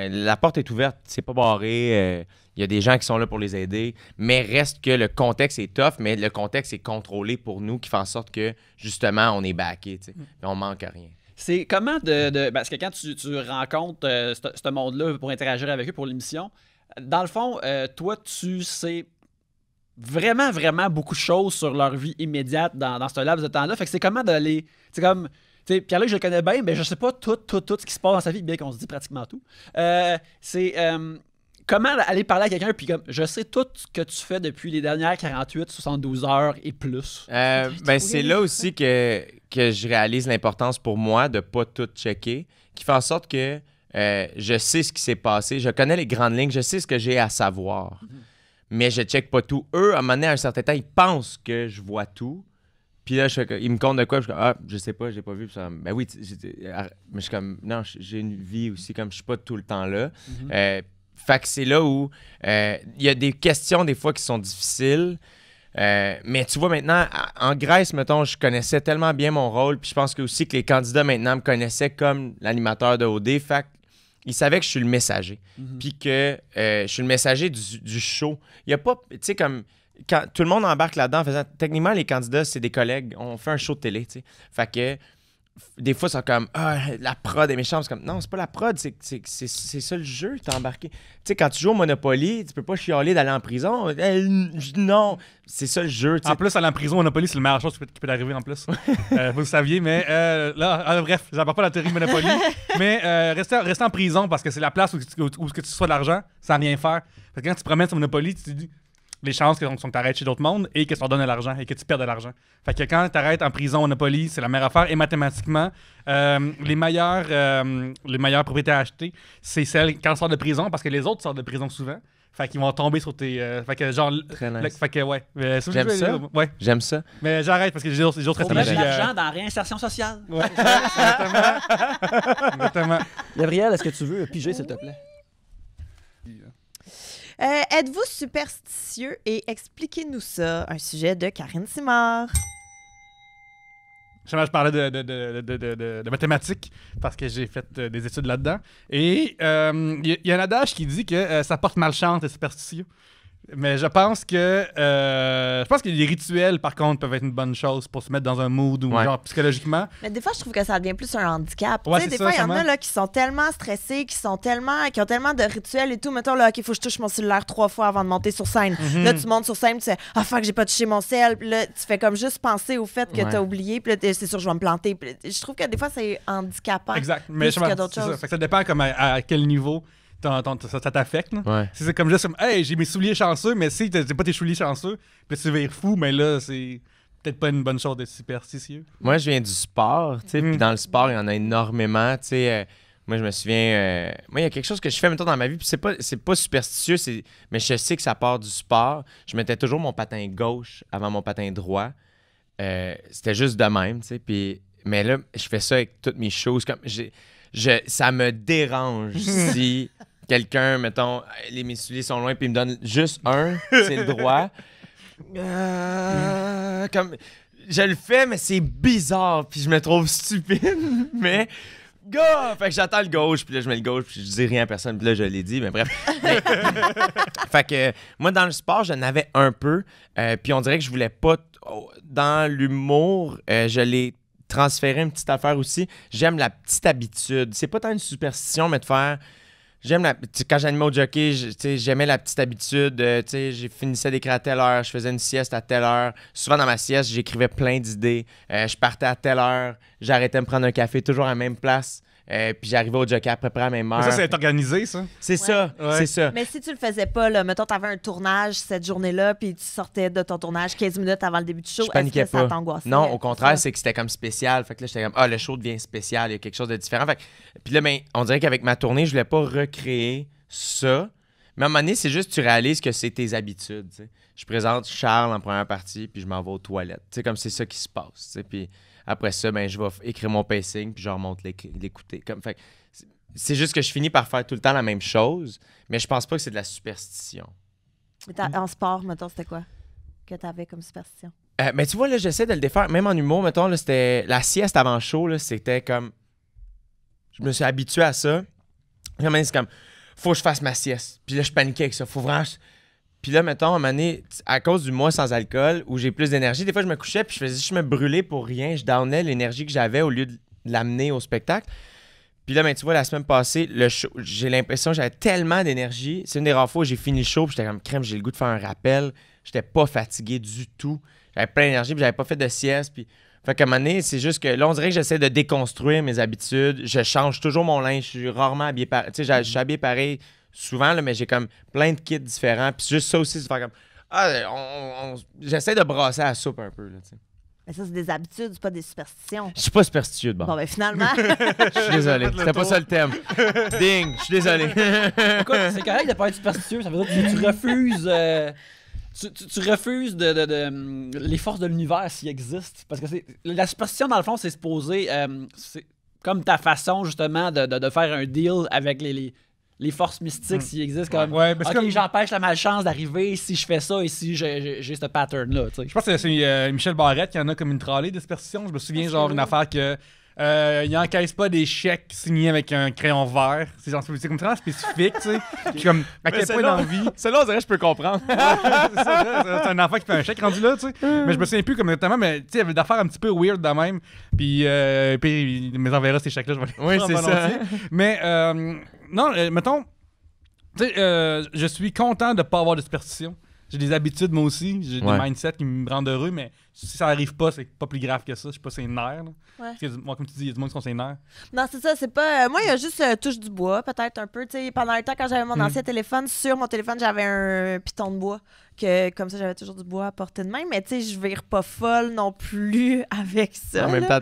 La porte est ouverte, c'est pas barré. Il y a des gens qui sont là pour les aider, mais reste que le contexte est tough, mais le contexte est contrôlé pour nous, qui fait en sorte que, justement, on est backé, tu sais, puis on manque à rien. C'est comment parce que quand tu rencontres ce monde-là pour interagir avec eux pour l'émission, dans le fond, toi, tu sais vraiment, vraiment beaucoup de choses sur leur vie immédiate dans ce laps de temps-là. Fait que c'est comment d'aller... C'est comme... Tu sais, Pierre-Luc, je le connais bien, mais je sais pas tout ce qui se passe dans sa vie, bien qu'on se dit pratiquement tout. Comment aller parler à quelqu'un, puis comme, je sais tout ce que tu fais depuis les dernières 48, 72 heures et plus. Ben, c'est là aussi que je réalise l'importance pour moi de pas tout checker, qui fait en sorte que je sais ce qui s'est passé, je connais les grandes lignes, je sais ce que j'ai à savoir, mais je check pas tout. Eux, à un moment donné, à un certain temps, ils pensent que je vois tout. Puis là, ils me comptent de quoi, puis je suis comme, je sais pas, j'ai pas vu. Puis ça, ben oui, mais je suis comme, non, j'ai une vie aussi, comme je suis pas tout le temps là. Fait que c'est là où il y a des questions des fois qui sont difficiles. Mais tu vois maintenant, en Grèce, mettons, je connaissais tellement bien mon rôle, puis je pense que aussi que les candidats maintenant me connaissaient comme l'animateur de OD. Fait qu'ils savaient que je suis le messager. Puis que je suis le messager du show. Il y a pas, tu sais, comme... Quand tout le monde embarque là-dedans en faisant... Techniquement, les candidats, c'est des collègues. On fait un show de télé, tu sais. Fait que des fois, c'est comme la prod est méchante. C'est comme non, c'est pas la prod, c'est ça le jeu, t'es embarqué. Tu sais, quand tu joues au Monopoly, tu peux pas chialer d'aller en prison. Non, c'est ça le jeu. T'sais. En plus, aller en prison au Monopoly, c'est la meilleure chose qui peut arriver en plus. Vous le saviez, mais là, bref, j'apporte pas la théorie Monopoly. Mais rester en prison parce que c'est la place où que tu sois de l'argent sans rien faire. Parce que quand tu te promènes sur Monopoly, tu te dis les chances que tu arrêtes chez d'autres mondes et que ça te donne de l'argent et que tu perds de l'argent. Fait que quand tu arrêtes en prison au Monopoly, c'est la meilleure affaire. Et mathématiquement, les meilleures propriétés à acheter, c'est celles quand tu sors de prison parce que les autres sortent de prison souvent. Fait qu'ils vont tomber sur tes... fait que genre... Très nice. Fait que ouais. J'aime ça. Ouais. J'aime ça. Mais j'arrête parce que j'ai d'autres Faut mettre de l'argent dans réinsertion sociale. Ouais. Exactement. Gabriel, est-ce que tu veux piger, s'il te plaît? Êtes-vous superstitieux et expliquez-nous ça. Un sujet de Karine Simard. Je parlais de mathématiques parce que j'ai fait des études là-dedans. Et il y a un adage qui dit que ça porte malchance et superstitieux. Mais je pense que les rituels, par contre, peuvent être une bonne chose pour se mettre dans un mood ou genre psychologiquement. Mais des fois, je trouve que ça devient plus un handicap. Ouais, tu sais, des fois, il y en a là, qui sont tellement stressés, qui ont tellement de rituels et tout. Mettons, là, OK, il faut que je touche mon cellulaire 3 fois avant de monter sur scène. Là, tu montes sur scène, tu sais, fuck, j'ai pas touché mon cell. Puis là, tu fais comme juste penser au fait que t'as oublié. Puis là, c'est sûr, je vais me planter. Puis je trouve que des fois, c'est handicapant. Exact. Mais plus que d'autres choses. Ça dépend comme à quel niveau ça t'affecte. Ouais. C'est comme juste comme, hey, j'ai mes souliers chanceux, mais si t'as pas tes souliers chanceux, puis tu vires fou, mais là, c'est peut-être pas une bonne chose d'être superstitieux. Moi, je viens du sport, tu sais, puis dans le sport, il y en a énormément, tu sais. Moi, je me souviens, moi, il y a quelque chose que je fais, mettons, dans ma vie, puis c'est pas superstitieux, mais je sais que ça part du sport. Je mettais toujours mon patin gauche avant mon patin droit. C'était juste de même, tu sais, mais là, je fais ça avec toutes mes choses. Comme ça me dérange si quelqu'un, mettons, mes souliers sont loin, puis il me donne juste un, c'est le droit. Comme, je le fais, mais c'est bizarre, puis je me trouve stupide, mais... Fait que j'attends le gauche, puis là, je mets le gauche, puis je dis rien à personne, puis là, je l'ai dit, mais bref. Fait que moi, dans le sport, je n'avais un peu, puis on dirait que je voulais pas... Dans l'humour, je l'ai transféré une petite affaire aussi. J'aime la petite habitude. C'est pas tant une superstition, mais de faire... Quand j'animais au jockey, j'aimais la petite habitude. Je finissais d'écrire à telle heure, je faisais une sieste à telle heure. Souvent, dans ma sieste, j'écrivais plein d'idées. Je partais à telle heure, j'arrêtais de me prendre un café, toujours à la même place. Puis j'arrivais au jockey à peu près à la même heure. Mais ça, c'est organisé, ça. C'est ça, Ouais. c'est ça. Mais si tu le faisais pas, là, mettons, t'avais un tournage cette journée-là, puis tu sortais de ton tournage 15 minutes avant le début du show, Je paniquais est-ce que pas. ça t'angoissait? Non, au contraire, c'est que c'était comme spécial. Fait que là, j'étais comme, le show devient spécial, il y a quelque chose de différent. Fait que- puis là, ben, on dirait qu'avec ma tournée, je voulais pas recréer ça. Mais à un moment donné, c'est juste que tu réalises que c'est tes habitudes. T'sais. Je présente Charles en première partie, puis je m'en vais aux toilettes. Tu sais, comme c'est ça qui se passe. T'sais. Puis après ça, ben, je vais écrire mon pacing, puis je remonte l'écouter. Comme, fait que c'est juste que je finis par faire tout le temps la même chose, mais je pense pas que c'est de la superstition. Mais en sport, mettons, c'était quoi que t'avais comme superstition? Mais tu vois, là, j'essaie de le défaire. Même en humour, mettons, là, c'était la sieste avant le show, là, c'était comme... Je me suis habitué à ça. Puis là, c'est comme, faut que je fasse ma sieste. Puis là, je paniquais avec ça. Faut vraiment... Puis là, mettons, à un moment donné, à cause du mois sans alcool, où j'ai plus d'énergie, des fois, je me couchais, puis je faisais juste me brûler pour rien. Je downais l'énergie que j'avais au lieu de l'amener au spectacle. Puis là, ben, tu vois, la semaine passée, le show, j'ai l'impression que j'avais tellement d'énergie. C'est une des rares fois où j'ai fini le show, puis j'étais comme, crème, j'ai le goût de faire un rappel. J'étais pas fatigué du tout. J'avais plein d'énergie, puis j'avais pas fait de sieste. Puis... Fait qu'à un moment donné, c'est juste que là, on dirait que j'essaie de déconstruire mes habitudes. Je change toujours mon linge. Je suis rarement habillé pareil. Tu sais, je suis habillé pareil souvent, là, mais j'ai comme plein de kits différents. Puis juste ça aussi, c'est faire comme... J'essaie de brasser à la soupe un peu, là, tu sais. Mais ça, c'est des habitudes, c'est pas des superstitions. Je suis pas superstitieux de bord. Bon, ben finalement, Je suis désolé. C'était pas ça le thème. Ding, je suis désolé. Écoute, c'est correct de pas être superstitieux. Ça veut dire que tu refuses. Tu refuses les forces de l'univers s'il existe. Parce que la superstition, dans le fond, c'est supposé. C'est comme ta façon, justement, de faire un deal avec les forces mystiques s'il existe. Comme, Ouais, parce OK, que j'empêche la malchance d'arriver si je fais ça et si j'ai ce pattern-là. Tu sais. je pense que c'est Michel Barrette qui en a comme une trolley de superstition. Je me souviens, genre, une affaire que. Il encaisse pas des chèques signés avec un crayon vert. C'est comme vraiment spécifique, tu sais. Puis comme, à quel point dans la vie. Celle-là, on dirait que je peux comprendre. C'est un enfant qui fait un chèque rendu là, tu sais. Mais je me souviens plus comme notamment, mais tu sais, il y avait d'affaires un petit peu weird de même. Puis il me enverra ces chèques-là, je vais les Oui, prendre c'est ça. volontiers. Mais non, mettons, tu sais, je suis content de pas avoir de superstition. J'ai des habitudes, moi aussi. J'ai des mindsets qui me rendent heureux, mais si ça arrive pas, c'est pas plus grave que ça. Je sais pas, c'est une nerf. Parce que, moi, comme tu dis, il y a du monde qui sont ses nerfs. non, c'est ça, c'est pas. Moi, il y a juste touche du bois, peut-être un peu. Tu sais, pendant un temps, quand j'avais mon ancien téléphone, sur mon téléphone, j'avais un piton de bois. Que comme ça, j'avais toujours du bois à portée de main. Mais tu sais, je vire pas folle non plus avec ça. En même temps,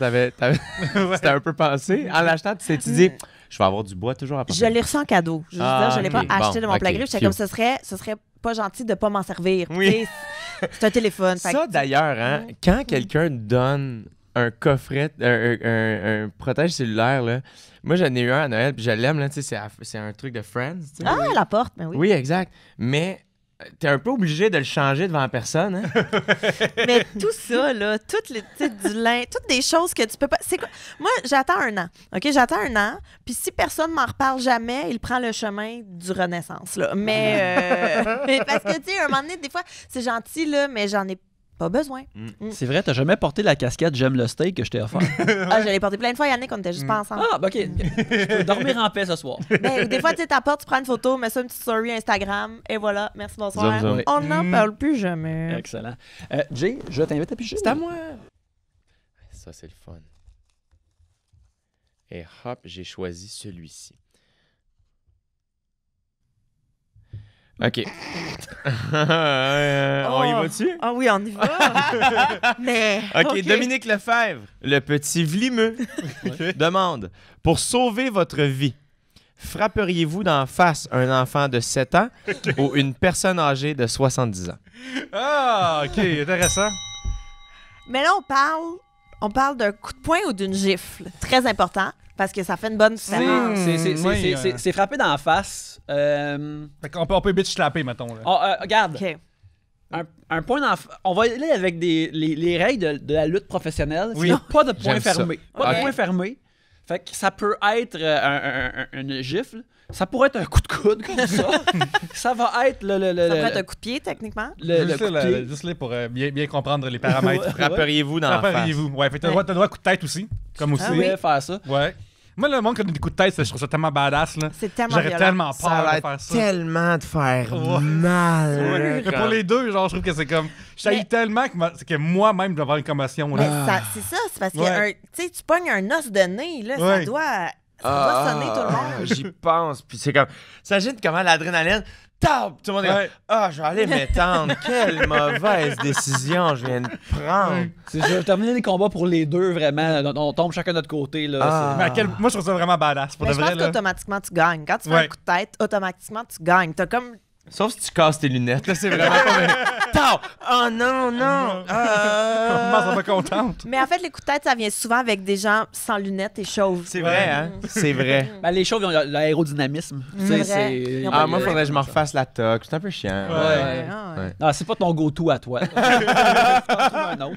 c'était un peu pensé. En l'achetant, tu t'es dit, je vais avoir du bois toujours à porter. Je l'ai reçu en cadeau. Je veux dire, je l'ai pas ok. acheté Bon, de mon plein ok, gré. J'étais cute. comme, ce serait pas gentil de pas m'en servir. Oui. Tu sais, c'est un téléphone. Fait Ça, que- d'ailleurs, hein, quand quelqu'un donne un coffret, un protège cellulaire, là, moi, j'en ai eu un à Noël, puis je l'aime, là, tu sais, c'est un truc de Friends, tu sais. Ah, la porte, mais oui. Oui, exact. Mais t'es un peu obligé de le changer devant la personne, hein? Mais tout ça, là, toutes les, tu sais, du lin, toutes des choses que tu peux pas. C'est quoi? Moi, j'attends un an. OK? J'attends un an. Puis si personne m'en reparle jamais, il prend le chemin du Renaissance, là. Mais parce que, tu sais, un moment donné, des fois, c'est gentil, là, mais j'en ai pas besoin. C'est vrai, t'as jamais porté la casquette J'aime le steak que je t'ai offert. Ah, je l'ai porté plein de fois, Yannick, on était juste pas ensemble. Ah, ben, OK. Je peux dormir en paix ce soir. Ben, des fois, tu sais, t'apportes, tu prends une photo, mets ça une petite story Instagram, et voilà, merci, bonsoir. Zoom, zoom. On n'en parle plus jamais. Excellent. Jay, je t'invite à piger. C'est à moi! Ça, c'est le fun. Et hop, j'ai choisi celui-ci. OK. On y va-tu? Ah oui, on y va. Mais. OK, Dominique Lefebvre, le petit vlimeux, demande « Pour sauver votre vie, frapperiez-vous d'en face un enfant de 7 ans ou une personne âgée de 70 ans? » Ah, ok, intéressant. Mais là, on parle d'un coup de poing ou d'une gifle. Très important, parce que ça fait une bonne différence. C'est frappé d'en face. Fait qu'on peut bitch slapper, mettons. Là. Regarde, OK. un point d'en on va y aller avec les règles de la lutte professionnelle. Oui. C'est pas de point J'aime ça. fermé. Pas Ok. de point fermé. Fait que ça peut être une gifle. Ça pourrait être un coup de coude comme ça. Ça va être Ça pourrait être un coup de pied, techniquement. le Juste coup de pied. juste là pour bien comprendre les paramètres. Ouais. Frapperiez-vous d'en face? Frapperiez-vous. Ouais, fait que t'as le droit à coup de tête aussi. Comme aussi. Ah oui, faire ça. Ouais. Moi, le monde qui a des coups de tête, je trouve ça tellement badass. Là. C'est tellement J'aurais violent. tellement Ça peur a de l'air faire ça. tellement de faire Ouais. mal. Ouais. Mais pour les deux, genre, je trouve que c'est comme. Je Mais- t'haïs tellement que moi-même, je vais avoir une commotion. Mais Là. c'est ça, c'est parce que Ouais. tu sais, tu pognes un os de nez, là, Ouais. ça doit. Ça doit sonner tout le monde. J'y pense. Puis c'est comme. T'imagines comment l'adrénaline. Tout le monde est comme, je vais aller m'étendre. Quelle mauvaise décision je viens de prendre. Je vais terminer les combats pour les deux, vraiment. On tombe chacun de notre côté. Là, Mais moi, je trouve ça vraiment badass. Pour Mais de je vrai, pense qu'automatiquement, tu gagnes. Quand tu fais un coup de tête, automatiquement, tu gagnes. T'as comme... Sauf si tu casses tes lunettes. Là, c'est vraiment pas... Oh non, non. Maman sera pas contente. Mais en fait, les coups de tête, ça vient souvent avec des gens sans lunettes et chauves. C'est vrai, hein? C'est vrai. Les chauves, ils ont l'aérodynamisme. C'est vrai. Ils ont pas Moi, de- faudrait que je me refasse la toque. C'est un peu chiant. Ouais. Non, c'est pas ton go-to à toi. Faut en trouver un autre.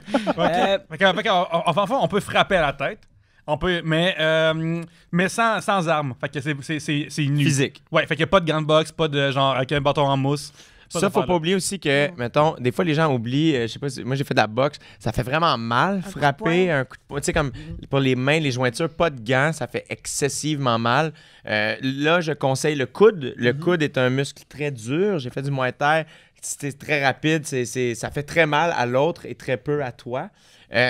Enfin, on peut frapper à la tête. On peut, mais sans armes. Fait que c'est nu. Physique. Ouais, fait qu'il n'y a pas de grande box, pas de genre avec un bâton en mousse. Ça, faut pas oublier aussi que, mettons, des fois, les gens oublient, je sais pas, moi, j'ai fait de la boxe, ça fait vraiment mal, frapper un coup de poing. Tu sais, comme pour les mains, les jointures, pas de gants, ça fait excessivement mal. Là, je conseille le coude. Le coude est un muscle très dur. J'ai fait du Muay Thai. C'est très rapide. Ça fait très mal à l'autre et très peu à toi.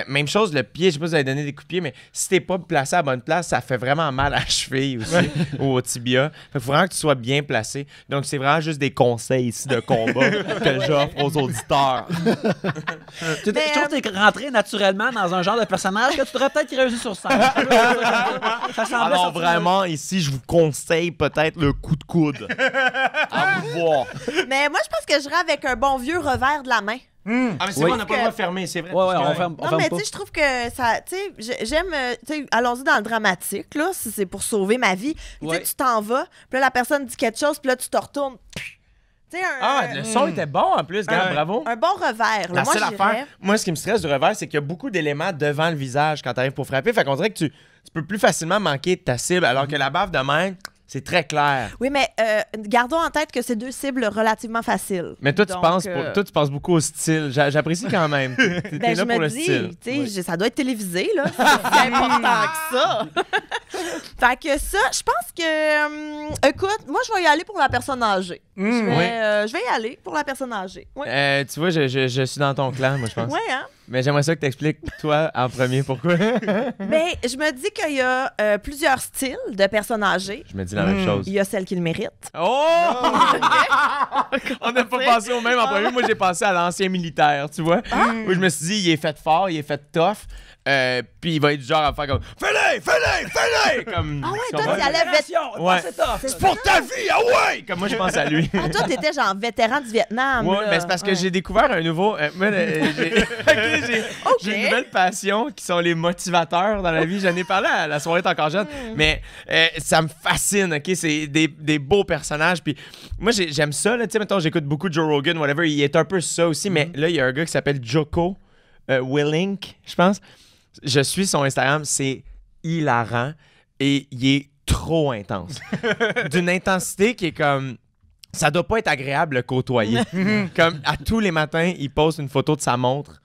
Même chose, le pied, je sais pas si vous avez donné des coups de pied, mais si t'es pas placé à la bonne place, ça fait vraiment mal à la cheville aussi, ou au tibia. Fait faut vraiment que tu sois bien placé. Donc, c'est vraiment juste des conseils ici de combat que j'offre aux auditeurs. Je trouve que t'es rentré naturellement dans un genre de personnage que tu devrais peut-être réussir sur scène. Ça semblait Alors, sortir vraiment, ici, je vous conseille peut-être le coup de coude. À vous voir. Mais moi, je pense que je serais avec un bon vieux revers de la main. Ah, mais c'est vrai, on n'a pas le droit de fermer, c'est vrai. Ouais, parce on que- ferme, Non, mais tu sais, je trouve que ça. Tu sais, j'aime. Tu sais, allons-y dans le dramatique, là, si c'est pour sauver ma vie. Tu Ouais. sais, tu t'en vas, puis là, la personne dit quelque chose, puis là, tu te retournes. Tu sais, le son était bon en plus, gars, bravo. un bon revers. Là. La Moi, seule j'irais- affaire, moi, ce qui me stresse du revers, c'est qu'il y a beaucoup d'éléments devant le visage quand tu arrives pour frapper. Fait qu'on dirait que tu peux plus facilement manquer de ta cible, alors que la baffe de main, c'est très clair. Oui, mais gardons en tête que c'est deux cibles relativement faciles. Mais toi, Donc, toi, tu penses beaucoup au style. J'apprécie quand même. T'es Ben, là je pour me le dis, style. tu sais, ça doit être télévisé, là. C'est si important que ça. Fait que ça, je pense que, écoute, moi, je vais y aller pour la personne âgée. Je vais y aller pour la personne âgée. Oui, Tu vois, je suis dans ton clan, moi, je pense. ouais, hein? Mais j'aimerais ça que tu expliques, toi, en premier, pourquoi. Mais je me dis qu'il y a plusieurs styles de personnes âgées. Je me dis la même chose. Il y a celles qui le méritent. Oh! On n'a pas pensé au même en premier. Moi, j'ai pensé à l'ancien militaire, tu vois. Où je me suis dit, il est fait fort, il est fait tough. Puis il va être du genre à faire comme Fais-le! Comme, Ah ouais, tu toi, comprends? tu y allais Ouais. C'est tough. C'est pour ta vie, ah ouais! Comme moi, je pense à lui. Ah, toi, t'étais genre vétéran du Vietnam. Ouais, là. mais c'est parce que Ouais. j'ai découvert un nouveau. J'ai une nouvelle passion qui sont les motivateurs dans la vie. J'en ai parlé à la soirée T'es encore jeune, mais ça me fascine, ok? C'est des beaux personnages. Puis moi, j'aime ça, là. Tu sais, mettons, j'écoute beaucoup Joe Rogan, whatever. Il est un peu ça aussi, mais là, il y a un gars qui s'appelle Jocko Willink, je pense. Je suis son Instagram, c'est hilarant et il est trop intense. D'une intensité qui est comme. Ça doit pas être agréable le côtoyer. Comme à tous les matins, il poste une photo de sa montre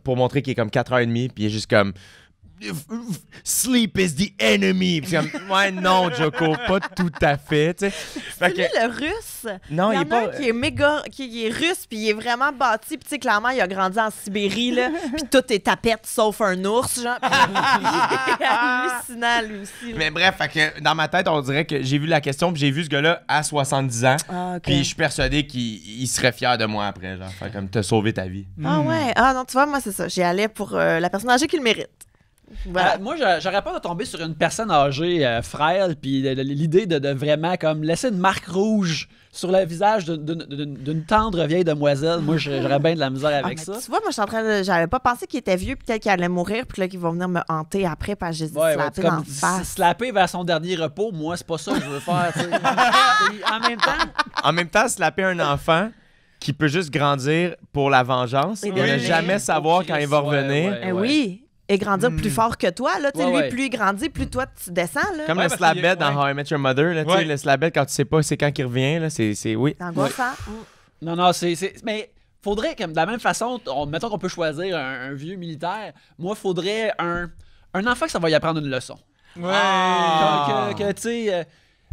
pour montrer qu'il est comme 4h30, puis il est juste comme Sleep is the enemy. Puis comme, ouais, non, Joko, pas tout à fait. Tu sais. Fait C'est lui, que- le russe. Non, il y il en est pas. a un qui est méga, qui est russe, puis il est vraiment bâti. Puis tu sais, clairement, il a grandi en Sibérie, là. Puis tout est tapette, sauf un ours, genre. Puis il est hallucinant, lui aussi. là. Mais bref, fait que dans ma tête, on dirait que j'ai vu la question, puis j'ai vu ce gars-là à 70 ans. Ah, ok. Puis je suis persuadé qu'il serait fier de moi après, genre, faire comme t'as sauvé ta vie. Ah ouais. Ah non, tu vois, moi, c'est ça. J'y allais pour la personne âgée qui le mérite. Voilà. Moi, j'aurais peur de tomber sur une personne âgée frêle, puis l'idée de vraiment comme laisser une marque rouge sur le visage d'une tendre vieille demoiselle. Moi, j'aurais bien de la misère avec mais ça. Tu vois, moi, je suis en train de. J'avais pas pensé qu'il était vieux, peut-être qu'il allait mourir, puis là, qu'il va venir me hanter après, parce que j'ai dit Ouais, slapper comme dans la face. slapper vers son dernier repos, moi, c'est pas ça que je veux faire. tu sais. Et en même temps, En même temps, slapper un enfant qui peut juste grandir pour la vengeance et Et ne devenir- jamais savoir quand il va Ouais, revenir. ouais. Eh oui. Et grandir plus fort que toi, là. Tu sais, Ouais, lui, ouais. plus il grandit, plus toi, tu descends, là. Comme Ouais, le parce slap qu'il- bed dans ouais. How I Met Your Mother, là, tu sais, Ouais. le slap bed quand tu sais pas c'est quand qu'il revient, là, c'est oui. C'est angoissant. non, mais faudrait que, de la même façon, mettons qu'on peut choisir un vieux militaire, moi, faudrait un enfant que ça va y apprendre une leçon. Ouais. Que tu sais,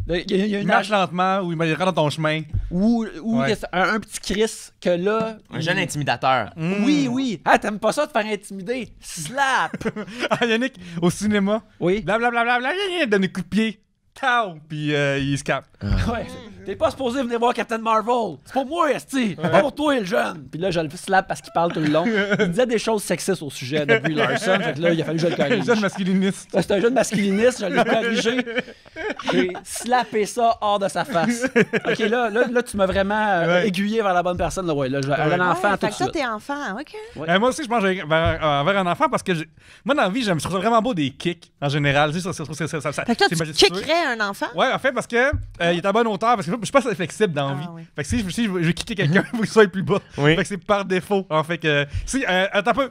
Il y a Il une marche lentement ou il rentre dans ton chemin. ou Ouais. que c'est un petit Chris que là. Un jeune intimidateur. Oui. Ah, t'aimes pas ça de faire intimider? Slap! Ah, Yannick, au cinéma, Oui. blablabla, il donne des coups de pied. Tao! Puis il se capte. Ouais. T'es pas supposé venir voir Captain Marvel. C'est pour moi, esti. Pas pour toi, le jeune. Puis là, je le slap parce qu'il parle tout le long. Il disait des choses sexistes au sujet de Brie Larson. Fait que là, il a fallu que je le corrige. Jeune masculiniste. C'est un jeune masculiniste, je l'ai corrigé. J'ai slappé ça hors de sa face. OK, là tu m'as vraiment Ouais. aiguillé vers la bonne personne. Là, ouais, là, un enfant Ouais, tout fait de que toi, suite. t'es enfant, OK. Moi aussi, je mange vers un enfant parce que moi, dans la vie, je trouve ça vraiment beau des kicks en général. Tu sais, ça, Fait que là, c'est tu majestueux. kickerais un enfant? Ouais, en fait, parce que il est à bonne hauteur, parce que je suis pas assez flexible dans la vie. oui. Fait que si je veux kicker quelqu'un, il faut qu'il soit plus bas. Oui. Fait que c'est par défaut, en fait que... Si, attends un peu.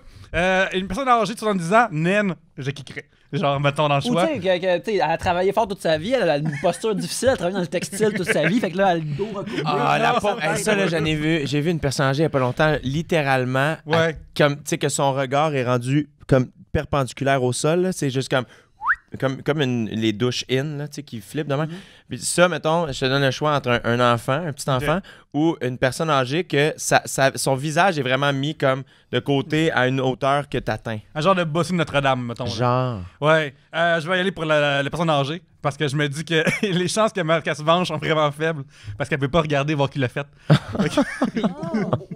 Une personne âgée de 70 ans, naine, je kickerais. Genre, mettons dans le Ou choix. tu sais, elle a travaillé fort toute sa vie, elle a une posture difficile, elle a travaillé dans le textile toute sa vie, fait que là, elle a le dos recourbé. Ah, la Non, pauvre. ça Hey, ça, là, j'ai vu une personne âgée il y a pas longtemps, littéralement, Ouais. comme, tu sais, que son regard est rendu comme perpendiculaire au sol. Là. C'est juste comme les douches in, là, tu sais, qui flippent de même. Puis ça, mettons, je te donne le choix entre un enfant, un petit enfant, ou une personne âgée que son visage est vraiment mis comme de côté à une hauteur que t'atteins. Un genre de bossu de Notre-Dame, mettons. là. Genre. Ouais. Je vais y aller pour la personne âgée, parce que je me dis que les chances qu'elle se venge sont vraiment faibles, parce qu'elle peut pas regarder voir qui l'a fait.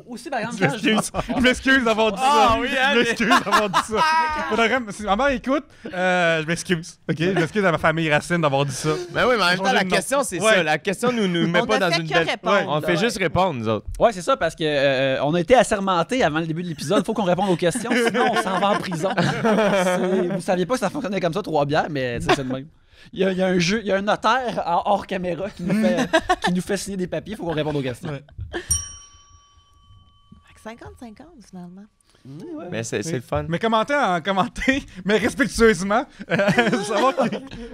Aussi, par exemple, Je m'excuse. Je m'excuse d'avoir dit ça. oui, Je m'excuse d'avoir dit ça. Faudrait vraiment- si ma mère écoute, je m'excuse. OK? Je m'excuse à ma famille racine d'avoir dit ça. Ben oui, mais en même temps, la Changer de nom. question, c'est Ouais. ça. La question nous met On pas ne dans fait une que belle... répondre, On là, fait ouais. juste répondre, nous autres. Ouais, c'est ça, parce que on a été assermentés avant le début de l'épisode. Faut qu'on réponde aux questions, sinon on s'en va en prison. Vous saviez pas que ça fonctionnait comme ça, 3 bières, mais c'est le même. Il y a un jeu, il y a un notaire hors caméra qui nous fait signer des papiers. Faut qu'on réponde aux questions. Ouais. Fait que 50-50, finalement. Mais c'est le fun. Mais commentez, mais respectueusement, savoir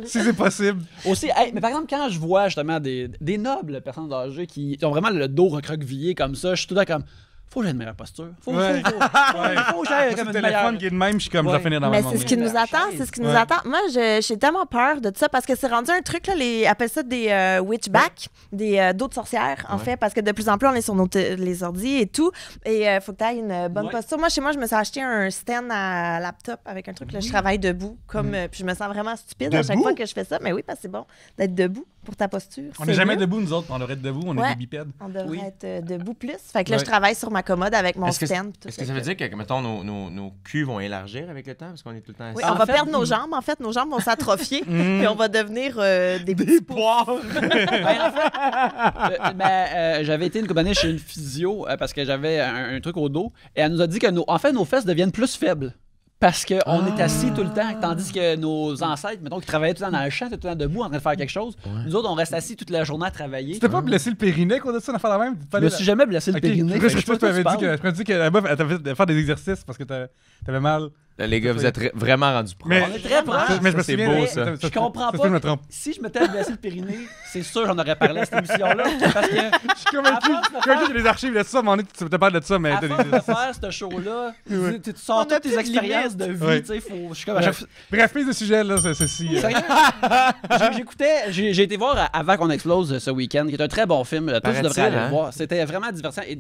si c'est possible. Aussi, hey, mais par exemple, quand je vois justement des nobles personnes âgées qui ont vraiment le dos recroquevillé comme ça, je suis tout là comme. Faut que j'aie une meilleure posture. Faut que j'aie C'est comme le une téléphone meilleure. qui est de même, je suis comme, je Ouais. vais finir dans Mais ma c'est ce qui nous attend, c'est ce qui nous attend. Moi, j'ai tellement peur de ça parce que c'est rendu un truc, là, appellent ça des witchbacks, des dos de sorcières, en fait, parce que de plus en plus, on est sur les ordis et tout. Et faut que tu aies une bonne posture. Moi, chez moi, je me suis acheté un stand à laptop avec un truc, là, je travaille debout, comme, puis je me sens vraiment stupide à chaque Debout? fois que je fais ça. Mais oui, parce que c'est bon d'être debout pour ta posture. On C'est n'est jamais mieux. debout, nous autres. On devrait être debout, on est Ouais. des bipèdes. On devrait Oui. être debout plus. Fait que là, Ouais. je travaille sur ma commode avec mon Est-ce que stand. tout Est-ce que ça veut dire que, mettons, nos culs vont élargir avec le temps? Parce qu'on est tout le temps assis. Oui, En on va fait, perdre nos jambes. En fait, nos jambes vont s'atrophier, puis on va devenir des petits poires. J'avais été une couple d'années chez une physio parce que j'avais un truc au dos et elle nous a dit que nos fesses deviennent plus faibles. Parce qu'on est assis tout le temps, tandis que nos ancêtres, mettons, qui travaillaient tout le temps dans le champ, tout le temps debout en train de faire quelque chose, nous autres, on reste assis toute la journée à travailler. Tu t'es pas blessé le périnée qu'on a ça, d'en faire la même? Je me suis jamais blessé le périnée. Je fait que sais pas si tu sais m'avais de quoi dit que la meuf, elle t'avait fait faire des exercices parce que t'avais mal. Là, les gars, vous êtes vraiment rendus proches. Mais, On est très proches. mais je me c'est souviens, beau, mais- ça. Je comprends ça se pas. peut, je me trompe. Si je m'étais blessé le périnée, c'est sûr j'en aurais parlé à cette émission-là. Parce que Je suis convaincu. À force de Convaincu qu'il y a des archives de ça, à un moment donné, tu te parles de ça, mais à t'as force des de faire ce show-là, tu sors On a toutes tes plus de expériences de limites. vie. Ouais. Tu sais, je suis comme à chaque fois. Bref, prise de sujet, là, ceci. Sérieux? J'ai été voir Avant qu'on explose ce week-end, qui est un très bon film. Tous Paraît-il, devraient aller hein? le voir. C'était vraiment divertissant. Et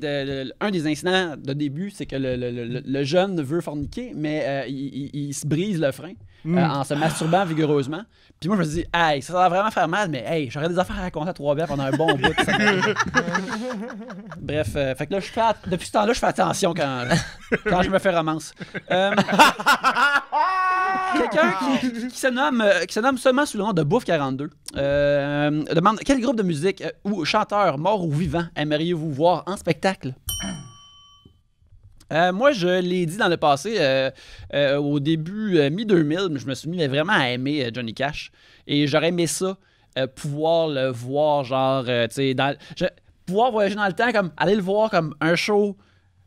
un des incidents de début, c'est que le jeune veut forniquer, mais il se brise le frein en se masturbant vigoureusement. Puis moi, je me suis dit, hey, ça va vraiment faire mal, mais hey, j'aurais des affaires à raconter à 3 bières pendant un bon bout. Bref, fait que là, depuis ce temps-là, je fais attention quand je me fais romance. Quelqu'un qui se nomme seulement sous le nom de Bouffe 42 demande quel groupe de musique ou chanteur, mort ou vivant, aimeriez-vous voir en spectacle? Moi, je l'ai dit dans le passé, au début, mi-2000, je me suis mis vraiment à aimer Johnny Cash. Et j'aurais aimé ça, pouvoir le voir, genre, tu sais, pouvoir voyager dans le temps, comme aller le voir comme un show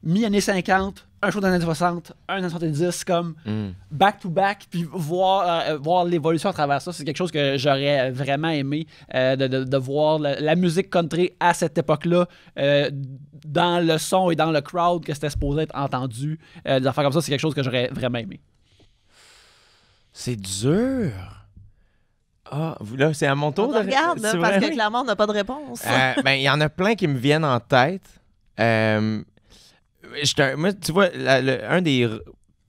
mi-années 50, un show des années 60, un années 70, comme back-to-back, puis voir l'évolution à travers ça. C'est quelque chose que j'aurais vraiment aimé, de voir la musique country à cette époque-là, dans le son et dans le crowd que c'était supposé être entendu. Des affaires comme ça, c'est quelque chose que j'aurais vraiment aimé. C'est dur. Là, c'est à mon tour. On te regarde, là, c'est parce vrai? que clairement, on n'a pas de réponse. Ben, il y en a plein qui me viennent en tête. Moi, tu vois, un des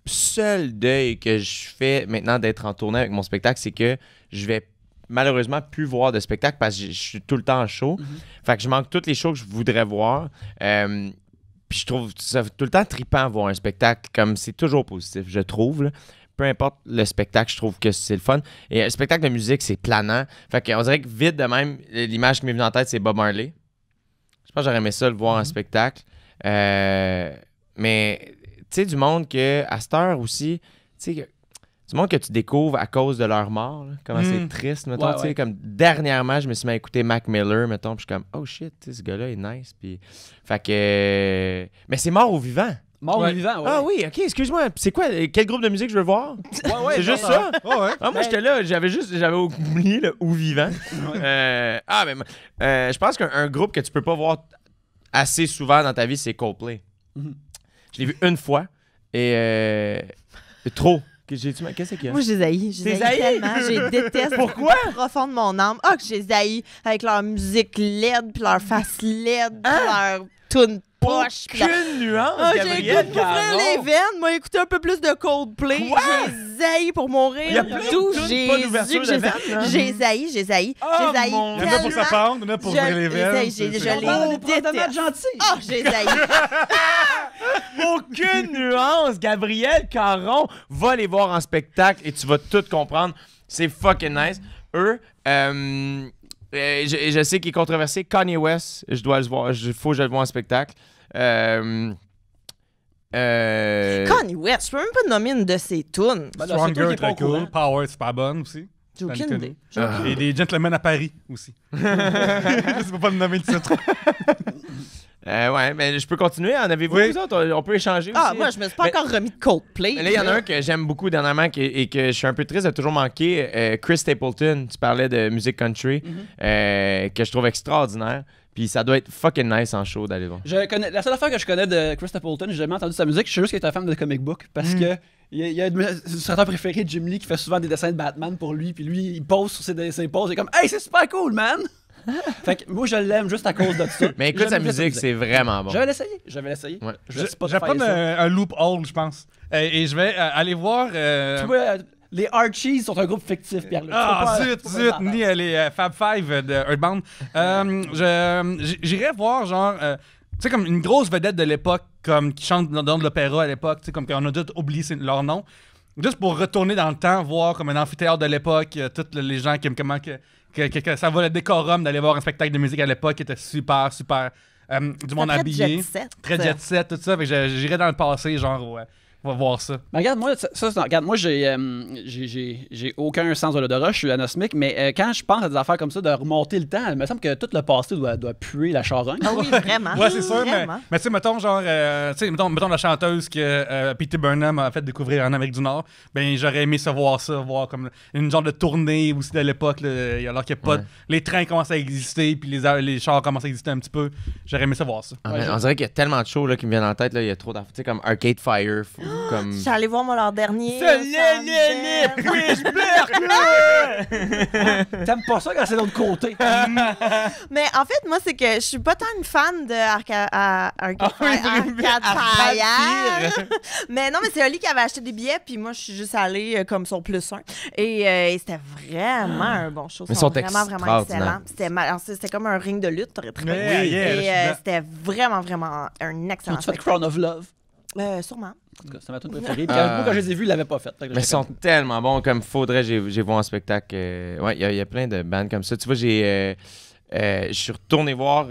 seuls deuils que je fais maintenant d'être en tournée avec mon spectacle, c'est que je vais malheureusement plus voir de spectacle parce que je suis tout le temps en show. Fait que je manque toutes les shows que je voudrais voir. Puis je trouve ça tout le temps trippant voir un spectacle, comme c'est toujours positif, je trouve, là. Peu importe le spectacle, je trouve que c'est le fun. Et un spectacle de musique, c'est planant. Fait qu'on dirait que vite de même, l'image qui m'est venue en tête, c'est Bob Marley. Je pense que j'aurais aimé ça le voir en spectacle. Mais, tu sais, du monde que, à cette heure aussi, tu sais, du monde que tu découvres à cause de leur mort, là, comment c'est triste, mettons, tu sais, comme dernièrement, je me suis mis à écouter Mac Miller, mettons, puis je suis comme, oh shit, ce gars-là est nice, puis... Fait que... Mais c'est mort ou vivant. Mort ou vivant, ouais. Ah oui, ok, excuse-moi. C'est quoi, quel groupe de musique je veux voir? Ouais, C'est juste ça? Ouais. Ah, moi, j'étais là, j'avais oublié le ou vivant. Je pense qu'un groupe que tu peux pas voir assez souvent dans ta vie, c'est Coldplay. Je l'ai vu une fois et trop. Qu'est-ce qu'il y a? Moi, je les haïs. Je les haïs tellement. Je les déteste. Pourquoi? Au profond de mon âme. Ah, que je les haïs avec leur musique laide, puis leur face laide, puis leur tune poche. Aucune nuance, Ah, j'ai Gabriel goût d'ouvrir Caron. les veines. Moi, écouter un peu plus de Coldplay. Quoi? Je les haïs pour mourir. Il y a plein de D'où tunes, Jésus pas d'ouverture que de j'ai- veine, hein? Je les haïs, je les haïs. Oh, Je les haïs mon Il y en a pour sa tellement. pente, il y en a pour Je ouvrir les les veines. haïs, c'est- je c'est- les On est probablement déteste. gentil. Ah, je les haïs. Aucune nuance. Gabriel Caron va les voir en spectacle et tu vas tout comprendre. C'est fucking nice. Eux, je sais qu'il est controversé. Kanye West, je dois le voir. Faut que je le vois en spectacle. Kanye West, je peux même pas nommer une de ses tunes. Ben là, c'est toi qui Stronger, es pas très au courant. cool. Power, super bonne aussi. J'ai aucune Anthony. idée. Et des Gentlemen à Paris aussi. Je peux pas me nommer le titre. Ouais, mais je peux continuer. En avez-vous Oui. vous autres? On peut échanger aussi. Ah, moi, je me suis pas encore remis de Coldplay. Mais là, il y en a un que j'aime beaucoup dernièrement et que je suis un peu triste de toujours manquer. Chris Stapleton, tu parlais de musique country, que je trouve extraordinaire. Puis ça doit être fucking nice en show d'aller voir. La seule affaire que je connais de Chris Stapleton, j'ai jamais entendu sa musique, je sais juste qu'il est un fan de comic book parce que il y a un illustrateur préféré de Jim Lee qui fait souvent des dessins de Batman pour lui, puis lui il pose sur ses posts, il est comme hey, c'est super cool, man! Fait que moi je l'aime juste à cause de ça. Mais écoute, sa musique, c'est vraiment bon. Je vais l'essayer. Ouais. Je vais Je vais prendre un loophole, je pense. Et je vais aller voir. Tu vois, les Archies sont un groupe fictif, Pierre-Luc. Zut, ni les Fab Five de Earthbound. J'irais voir, genre, tu sais, comme une grosse vedette de l'époque, comme qui chante dans de l'opéra à l'époque, tu sais, comme qu'on a tous oublié leur nom. Juste pour retourner dans le temps, voir comme un amphithéâtre de l'époque, tous les gens qui aiment comment que ça va le décorum d'aller voir un spectacle de musique à l'époque qui était super, super. Du monde très habillé. jet set. Très jet set, tout ça. Fait que j'irais dans le passé, genre, ouais, on va voir ça. Mais regarde, moi, j'ai aucun sens de l'odorat, je suis anosmique, mais quand je pense à des affaires comme ça, de remonter le temps, il me semble que tout le passé doit puer la charogne. Ah oui, vraiment. Ouais, c'est sûr, Vraiment. mais tu sais, mettons, genre, mettons la chanteuse que P.T. Burnham a fait découvrir en Amérique du Nord, ben j'aurais aimé voir comme une genre de tournée aussi de l'époque, là, alors qu'il y a pas. Ouais. Les trains commencent à exister, puis les chars commencent à exister un petit peu. J'aurais aimé voir ça. Ah, on dirait qu'il y a tellement de shows là, qui me viennent en tête. Là. Il y a trop d'affaires. Tu sais, comme Arcade Fire. Comme... Je suis allée voir, moi, leur dernier. T'aimes pas ça quand c'est de l'autre côté? Mais en fait, moi, c'est que je suis pas tant une fan de Arcade Fire. Mais non, mais c'est Oli qui avait acheté des billets, puis moi, je suis juste allée comme son plus un. Et c'était vraiment un bon show. Mais Ils sont sont vraiment extraordinaires. excellents. C'était comme un ring de lutte, t'aurais trouvé. Yeah, yeah, Et je suis dedans. c'était vraiment, vraiment un excellent Tu fais spectacle. Crown of Love? Sûrement. En tout cas, c'est ma tune préférée. Puis moi, quand je les ai vus, ils l'avaient pas fait. Mais ils sont tellement bons, comme faudrait, j'ai vu en spectacle. Ouais, il y a plein de bands comme ça. Tu vois, je suis retourné voir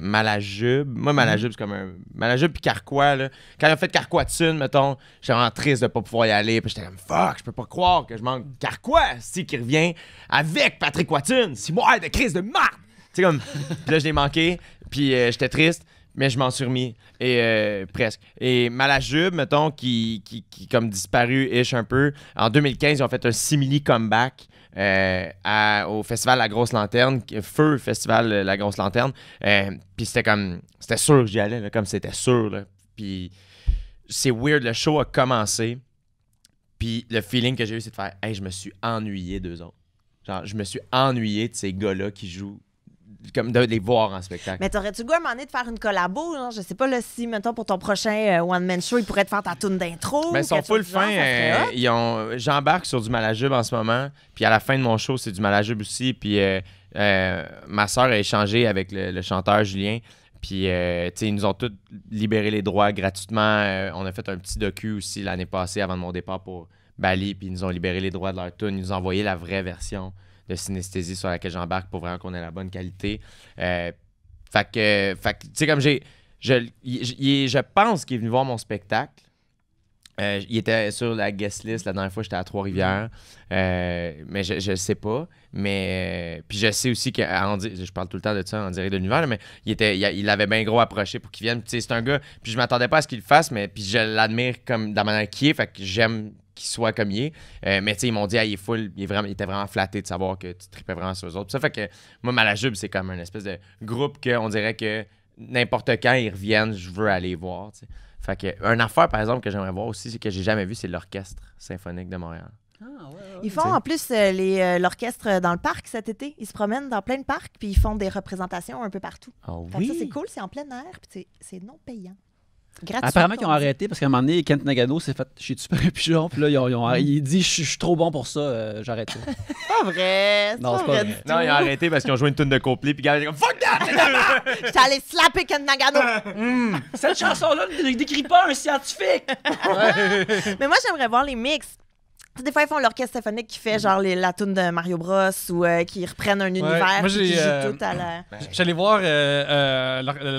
Malajube. Moi, Malajube, c'est comme un. Malajube puis Carquois, là. Quand ils ont fait Carquois Thune, mettons, j'étais vraiment triste de pas pouvoir y aller. Puis j'étais comme, fuck, je peux pas croire que je manque Carquois, si, qui revient avec Patrick Watson. C'est moi, de crise de marde! Tu sais, comme. Puis là, je l'ai manqué. Puis j'étais triste. Mais je m'en suis remis, et presque. Et Malajube, mettons, qui comme disparu-ish un peu, en 2015, ils ont fait un simili comeback au festival La Grosse Lanterne, Feu Festival La Grosse Lanterne. Puis c'était sûr que j'y allais, là, comme c'était sûr. Là. Puis c'est weird, le show a commencé, puis le feeling que j'ai eu, c'est de faire « Hey, je me suis ennuyé d'eux autres. » Genre, je me suis ennuyé de ces gars-là qui jouent, comme de les voir en spectacle. Mais t'aurais-tu le goût à un moment donné de faire une collabo? Genre, je sais pas là, si, mettons, pour ton prochain one-man show, ils pourraient te faire ta tune d'intro. Mais ils sont quelque full chose du genre, fin. ça serait hot. J'embarque sur du Malajube en ce moment. Puis à la fin de mon show, c'est du Malajube aussi. Puis ma soeur a échangé avec le chanteur Julien. Puis, tu sais, ils nous ont tous libéré les droits gratuitement. On a fait un petit docu aussi l'année passée avant de mon départ pour Bali. Puis, ils nous ont libéré les droits de leur tune. Ils nous ont envoyé la vraie version de Synesthésie sur laquelle j'embarque pour vraiment qu'on ait la bonne qualité. Fait que tu sais, comme je pense qu'il est venu voir mon spectacle. Il était sur la guest list la dernière fois, j'étais à Trois-Rivières. Mais je sais pas. Mais puis je sais aussi que je parle tout le temps de ça en direct de l'univers, mais il avait bien gros approché pour qu'il vienne. C'est un gars, puis je m'attendais pas à ce qu'il le fasse, mais puis je l'admire comme de la manière qu'il est, fait que j'aime qu'il soit comme il est. Mais tu sais, ils m'ont dit, il est full, il était vraiment flatté de savoir que tu trippais vraiment sur eux autres. Puis ça fait que moi, Malajube, c'est comme une espèce de groupe qu'on dirait que n'importe quand ils reviennent, je veux aller voir. T'sais. Fait que une affaire, par exemple, que j'aimerais voir aussi, que j'ai jamais vu, c'est l'Orchestre symphonique de Montréal. Ils font en plus l'orchestre dans le parc cet été. Ils se promènent dans plein de parcs puis ils font des représentations un peu partout. Oh Fait que ça, c'est cool, c'est en plein air puis c'est non payant. Gratuit. Apparemment qu'ils ont arrêté parce qu'à un moment donné, Kent Nagano s'est fait chier dessus par un pigeon. Puis là, il dit je suis trop bon pour ça, j'arrête ça. C'est pas vrai. Non, c'est pas vrai vrai. du tout. Non, ils ont arrêté parce qu'ils ont joué une tune de Coldplay, puis gars, ils étaient comme fuck that! J'étais allé slapper Ken Nagano. Cette chanson-là ne décrit pas un scientifique! Mais moi, j'aimerais voir les mix. Tu sais, des fois, ils font l'orchestre symphonique qui fait genre la tune de Mario Bros ou qui reprennent un univers moi, puis qui j'ai, joue tout à la... J'allais voir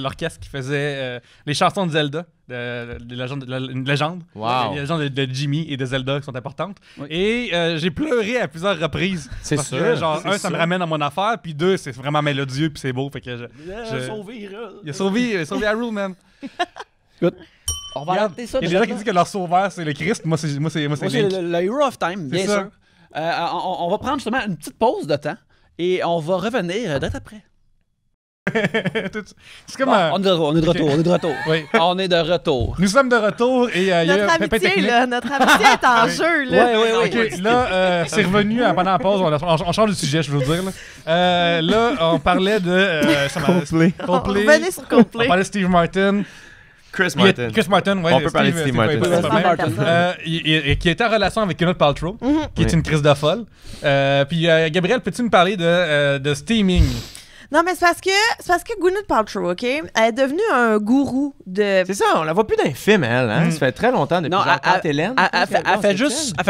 l'orchestre qui faisait les chansons de Zelda, une légende. Wow. Les légendes de Jimmy et de Zelda qui sont importantes. Oui. Et j'ai pleuré à plusieurs reprises. C'est Parce sûr, que, genre, c'est ça sûr. me ramène à mon affaire, puis deux, c'est vraiment mélodieux, puis c'est beau. Fait que il a sauvé Hyrule, man. Écoute, on va Regarde, arrêter ça. il y a des gens qui disent que leur sauveur, c'est le Christ. Moi, c'est Moi, c'est Link. le Hero of Time, bien C'est ça. sûr. On va prendre justement une petite pause de temps et on va revenir d'être après. C'est comme... Bon, on est de retour, on est de retour. Oui. On est de retour. Nous sommes de retour et il y a Notre eu un pépin amitié, technique. là, notre amitié est en jeu, là. Oui. Ok, là, c'est revenu pendant la pause. On change de sujet, je veux dire. Là, on parlait de... Coldplay. Revenez sur Coldplay. On parlait de Steve Martin. Chris Il y a- Martin. Chris Martin, ouais. On peut parler de Steve Martin. pas Steve mal. Martin. Qui était en relation avec Gwyneth Paltrow, qui est Oui. une crise de folle. Puis, Gabriel, peux-tu me parler de steaming? Non, mais c'est parce que Gwyneth Paltrow, OK, elle est devenue un gourou de... C'est ça, on la voit plus dans les films, elle. Hein? Ça fait très longtemps depuis Non, genre Tante Hélène. Elle fait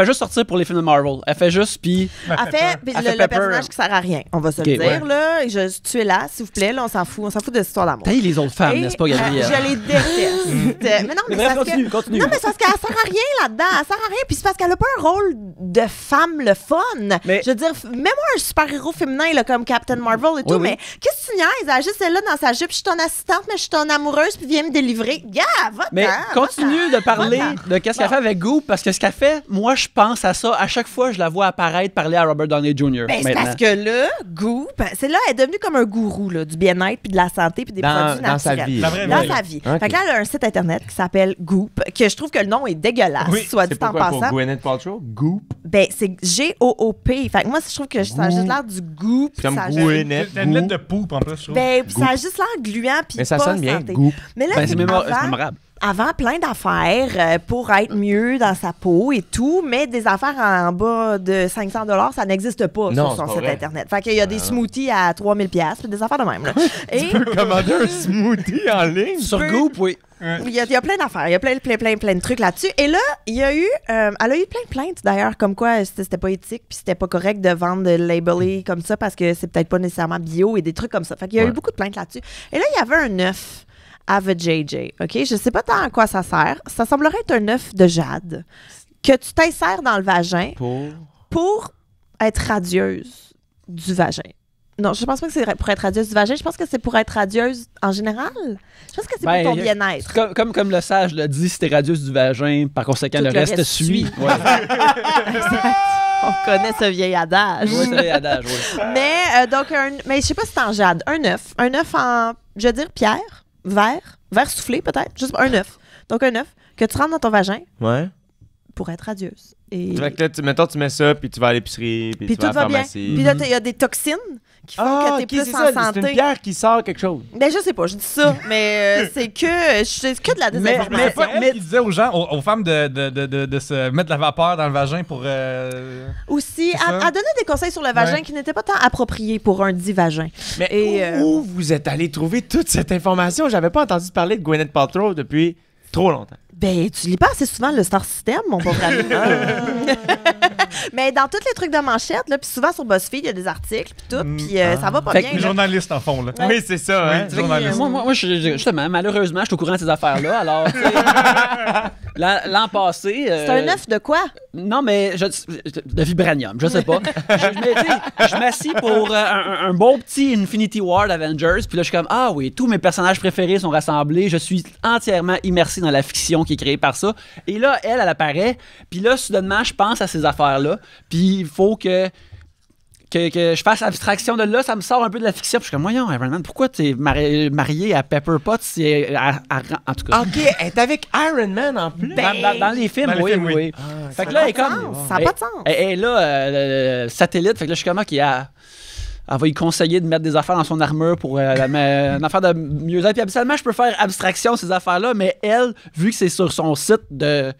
juste sortir pour les films de Marvel. Elle fait juste, puis... Elle fait, puis Elle fait le Pepper. personnage qui sert à rien, on va se Ok, le dire, ouais. là. Tu es là, s'il vous plaît, là, on s'en fout de cette histoire d'amour. Taille les autres femmes, Et, n'est-ce pas, Gabriel? je les déteste. Mais non, mais Mais bref, c'est parce que... continue. Non, mais c'est parce qu'elle sert à rien là-dedans. Elle sert à rien. Puis c'est parce qu'elle a pas un rôle de femme le fun. Mais- Je veux dire, mets-moi un super-héros féminin là, comme Captain Marvel et tout. oui. Mais qu'est-ce que tu niaises? Elle juste est là dans sa jupe. Je suis ton assistante, mais je suis ton amoureuse. Puis viens me délivrer. Gars, va-t'en. Mais continue de parler va-t'en. de qu'est-ce qu'elle fait avec Goop, parce que ce qu'elle fait, moi, je pense à ça. À chaque fois, je la vois apparaître, parler à Robert Downey Jr. Ben, c'est maintenant. parce que là, Goop, c'est là, elle est devenue comme un gourou là, du bien-être, puis de la santé, puis des produits Dans sa naturels. vie. La vraie Dans vie. sa vie. Ok. Fait que là, elle a un site internet qui s'appelle Goop, que je trouve que le nom est dégueulasse, Oui, soit dit C'est en pourquoi pour passant. Gwyneth Paltrow? Goop. Ben, c'est G-O-O-P. Fait que moi, je trouve que ça a juste l'air du Goop. C'est comme ça a juste- Gwyneth. T'as une lettre de poupe en plus, je trouve. Ben, puis ça a juste l'air gluant, puis Mais ça pas sonne bien, santé. Goop. Mais là, Ben, c'est avant, mémorable. avant, plein d'affaires pour être mieux dans sa peau et tout, mais des affaires en bas de 500 $, ça n'existe pas Non, sur son c'est pas site vrai. internet. Fait qu'il y a des smoothies à 3000 $, puis des affaires de même. Là. Et Commander un smoothie en ligne. Sur peux- Goop, oui. il y a plein d'affaires, il y a plein de trucs là-dessus. Et là, il y a eu, elle a eu plein de plaintes d'ailleurs, comme quoi c'était pas éthique, puis c'était pas correct de vendre de labelé comme ça parce que c'est peut-être pas nécessairement bio et des trucs comme ça. Fait qu'il y a eu beaucoup de plaintes là-dessus. Et là, il y avait un œuf Ava JJ, OK? Je sais pas tant à quoi ça sert. Ça semblerait être un œuf de jade que tu t'insères dans le vagin pour être radieuse du vagin. Non, je pense pas que c'est pour être radieuse du vagin. Je pense que c'est pour être radieuse en général. Je pense que c'est Ben, pour ton bien-être. Comme le sage l'a dit, c'était radius du vagin, par conséquent, Tout le le reste reste suit. suit. Ouais. On connaît ce vieil adage. Oui, c'est l'adage, oui. Mais donc, mais je sais pas si c'est en jade. Un œuf en, je veux dire, pierre, verre soufflé peut-être. Juste un œuf. Donc un œuf que tu rentres dans ton vagin Ouais. pour être radieuse. Et Fait que là, mettons, tu mets ça, puis tu vas à l'épicerie, puis tu vas à tout la va bien. pharmacie. Puis là, il y a des toxines qui font que t'es plus c'est en ça, santé. c'est une pierre qui sort quelque chose. Ben, je sais pas, je dis ça, mais c'est que de la désinformation. Mais pas elle qui disait aux gens, aux femmes de se mettre de la vapeur dans le vagin pour... Aussi, C'est ça. à donner des conseils sur le vagin Ouais. qui n'étaient pas tant appropriés pour un dit vagin. Mais Et, où vous êtes allé trouver toute cette information? J'avais pas entendu parler de Gwyneth Paltrow depuis trop longtemps. Ben, tu lis pas assez souvent le Star System, mon pauvre ami. Mais dans tous les trucs de manchette, là, puis souvent sur BuzzFeed, il y a des articles, puis tout, puis ça va pas Fait bien. que Les là. journalistes en font, là. Ouais. Oui, c'est ça, hein? Oui, journaliste. Moi, justement, malheureusement, je suis au courant de ces affaires-là. Alors, tu sais, l'an passé. C'est un œuf de quoi? Non, mais de vibranium, je sais pas. Je m'assis pour un bon petit Infinity War d'Avengers, puis là, je suis comme, ah oui, tous mes personnages préférés sont rassemblés, je suis entièrement immersé dans la fiction qui est créée par ça. Et là, elle apparaît, puis là, soudainement, je pense à ces affaires-là, puis il faut que je fasse abstraction de là, ça me sort un peu de la fiction. Puis je suis comme, voyons, Iron Man, pourquoi t'es marié à Pepper Potts? En tout cas. OK, elle est avec Iron Man en plus. Dans les films, Dans les oui, films, oui. oui. Fait que là, elle est comme. Ça n'a pas de sens. Elle est là, satellite. Fait que là, je suis comme, OK, elle va lui conseiller de mettre des affaires dans son armure pour une affaire de mieux-être. Puis habituellement, je peux faire abstraction de ces affaires-là, mais elle, vu que c'est sur son site de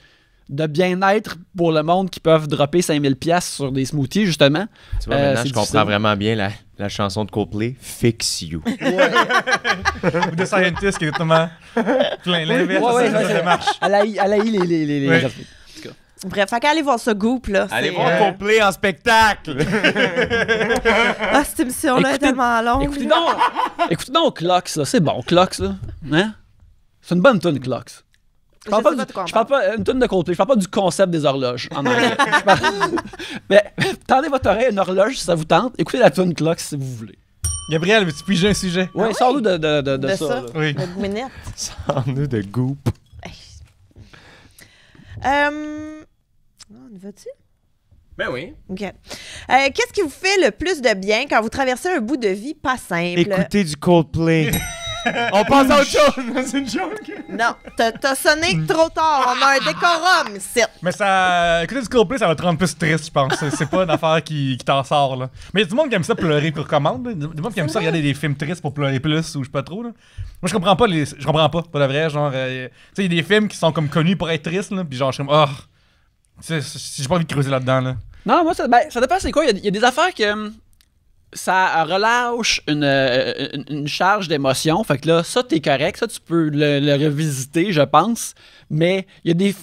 bien-être pour le monde qui peuvent dropper 5000$ sur des smoothies, justement. Tu vois, maintenant, c'est je comprends difficile. vraiment bien la chanson de Coldplay, Fix You. Ou des scientists qui est totalement plein l'inverse. Ouais, ça marche. Elle a les Ouais. Bref, fait qu'allez voir ce Goop, là. Allez c'est, voir Coldplay en spectacle. Ah, cette émission-là est Écoutez- tellement longue. Écoutez donc Clocks, là. C'est bon, Clocks, là. Hein? C'est une bonne tune, Clocks. Je parle pas une tune de Coldplay. Je parle pas du concept des horloges en anglais. Mais tendez votre oreille à une horloge si ça vous tente. Écoutez la tune Clocks si vous voulez. Gabriel, veux-tu piger un sujet? Ouais, oui? sors-nous de De ça. ça. là. Oui. Notre minute. Sors-nous de Goop. On y va-tu? Ben oui. OK. Qu'est-ce qui vous fait le plus de bien quand vous traversez un bout de vie pas simple? Écoutez du Coldplay. On passe à autre chose. C'est une joke. Non, t'as sonné trop tard. On a un décorum ici. Mais ça. Écouter du Coldplay, ça va te rendre plus triste, je pense. C'est pas une affaire qui t'en sort, là. Mais il y a du monde qui aime ça pleurer pour commande, là. Du monde qui aime ça regarder des films tristes pour pleurer plus, ou je sais pas trop, là. Moi, je comprends pas Je comprends pas, pour de vrai. Genre, tu sais, il y a des films qui sont comme connus pour être tristes, là. Puis genre, je suis comme, oh. J'ai pas envie de creuser là-dedans, là. Non, moi, ça dépend c'est quoi. Il y a des affaires que ça relâche une charge d'émotion. Fait que là, ça, t'es correct. Ça, tu peux le revisiter, je pense. Mais il y a des...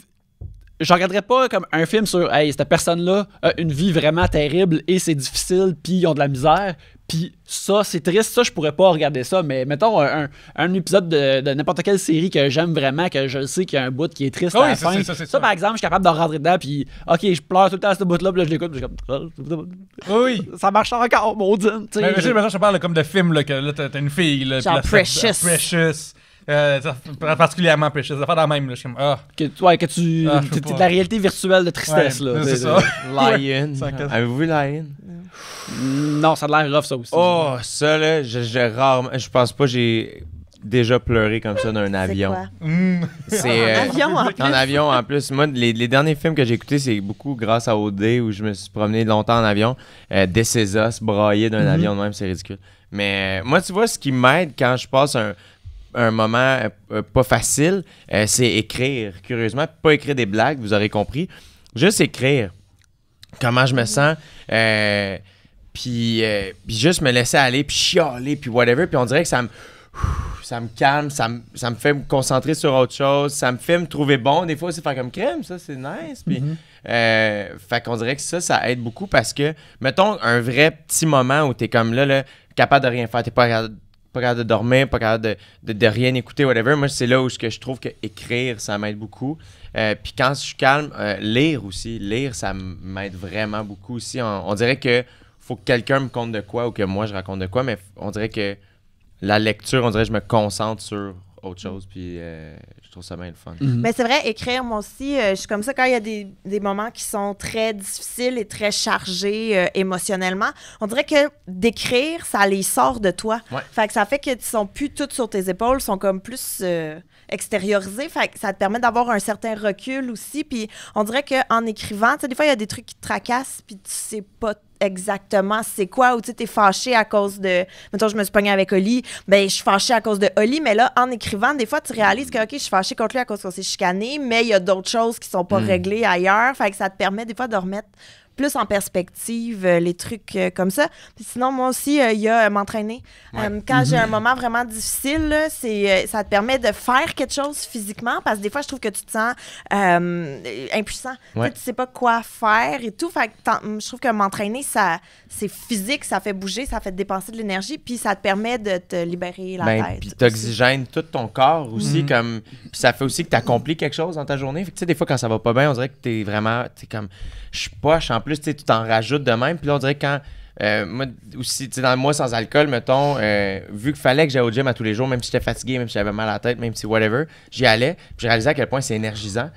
Je regarderais pas comme un film sur « Hey, cette personne-là a une vie vraiment terrible et c'est difficile, puis ils ont de la misère. » Puis ça, c'est triste. Ça, je pourrais pas regarder ça. Mais mettons un épisode de n'importe quelle série que j'aime vraiment, que je sais qu'il y a un bout qui est triste à la fin. Ça, par exemple, je suis capable de rentrer dedans, puis OK, je pleure tout le temps à ce bout-là, puis là, je l'écoute, puis je suis comme... Oui. Ça marche encore, maudine. tu sais. Mais maintenant, je parle là, comme de films, là, que là, t'as une fille, là. Genre puis là, Precious. Precious. Particulièrement Precious. Ça fait dans la même, là. Je suis comme, ah. Que tu Ah, je peux t'es pas. de la réalité virtuelle de tristesse, Ouais, là. c'est ça. Lion. Avez-vous vu Lion? Non, ça a l'air rough, ça aussi. Oh, ça, là, je pense pas que j'ai déjà pleuré comme ça dans un avion. C'est quoi? C'est En avion, en plus. En avion, en plus. Moi, les derniers films que j'ai écoutés, c'est beaucoup grâce à OD, où je me suis promené longtemps en avion. This Is Us, braillé d'un avion de même, c'est ridicule. Mais moi, tu vois, ce qui m'aide quand je passe un moment pas facile, c'est écrire, curieusement. Pas écrire des blagues, vous aurez compris. Juste écrire comment je me sens. Puis juste me laisser aller, puis chialer, puis whatever. Puis on dirait que ça me calme, ça me fait me concentrer sur autre chose, ça me fait me trouver bon. Des fois, c'est faire comme crème, ça, c'est nice. Puis, fait qu'on dirait que ça aide beaucoup parce que, mettons, un vrai petit moment où t'es comme là, capable de rien faire, t'es pas capable de dormir, pas capable de rien écouter, whatever. Moi, c'est là où je trouve que écrire, ça m'aide beaucoup. Puis quand je suis calme, lire aussi. Lire, ça m'aide vraiment beaucoup aussi. On dirait que faut que quelqu'un me conte de quoi ou que moi, je raconte de quoi, mais on dirait que la lecture, on dirait que je me concentre sur autre chose, puis je trouve ça bien le fun. Mais c'est vrai, écrire, moi aussi, je suis comme ça quand il y a des moments qui sont très difficiles et très chargés émotionnellement. On dirait que d'écrire, ça les sort de toi. Ouais. Fait que ça fait qu'ils sont plus toutes sur tes épaules, sont comme plus extériorisés. Fait que ça te permet d'avoir un certain recul aussi. Puis on dirait qu'en écrivant, tu sais, des fois, il y a des trucs qui te tracassent, puis tu sais pas exactement c'est quoi, ou tu sais, t'es fâché à cause de... Mettons, je me suis pognée avec Oli, ben je suis fâchée à cause de Oli, mais là, en écrivant, des fois, tu réalises que, OK, je suis fâchée contre lui à cause qu'on s'est chicané, mais il y a d'autres choses qui sont pas réglées ailleurs, fait que ça te permet des fois de remettre plus en perspective les trucs comme ça. Puis sinon, moi aussi, il y a m'entraîner. Quand j'ai un moment vraiment difficile, là, ça te permet de faire quelque chose physiquement, parce que des fois, je trouve que tu te sens impuissant. Ouais. Tu sais pas quoi faire et tout. Fait que je trouve que m'entraîner, c'est physique, ça fait bouger, ça fait dépenser de l'énergie, puis ça te permet de te libérer la tête. Puis t'oxygènes tout ton corps aussi, comme... Puis ça fait aussi que t'accomplis quelque chose dans ta journée. Fait que tu sais, des fois, quand ça va pas bien, on dirait que t'es comme... Je suis poche, en plus, tu sais, tu t'en rajoutes de même. Puis là, on dirait que quand... moi aussi, tu sais, dans le mois sans alcool, mettons, vu qu'il fallait que j'aille au gym à tous les jours, même si j'étais fatigué, même si j'avais mal à la tête, même si whatever, j'y allais. Puis j'ai réalisé à quel point c'est énergisant.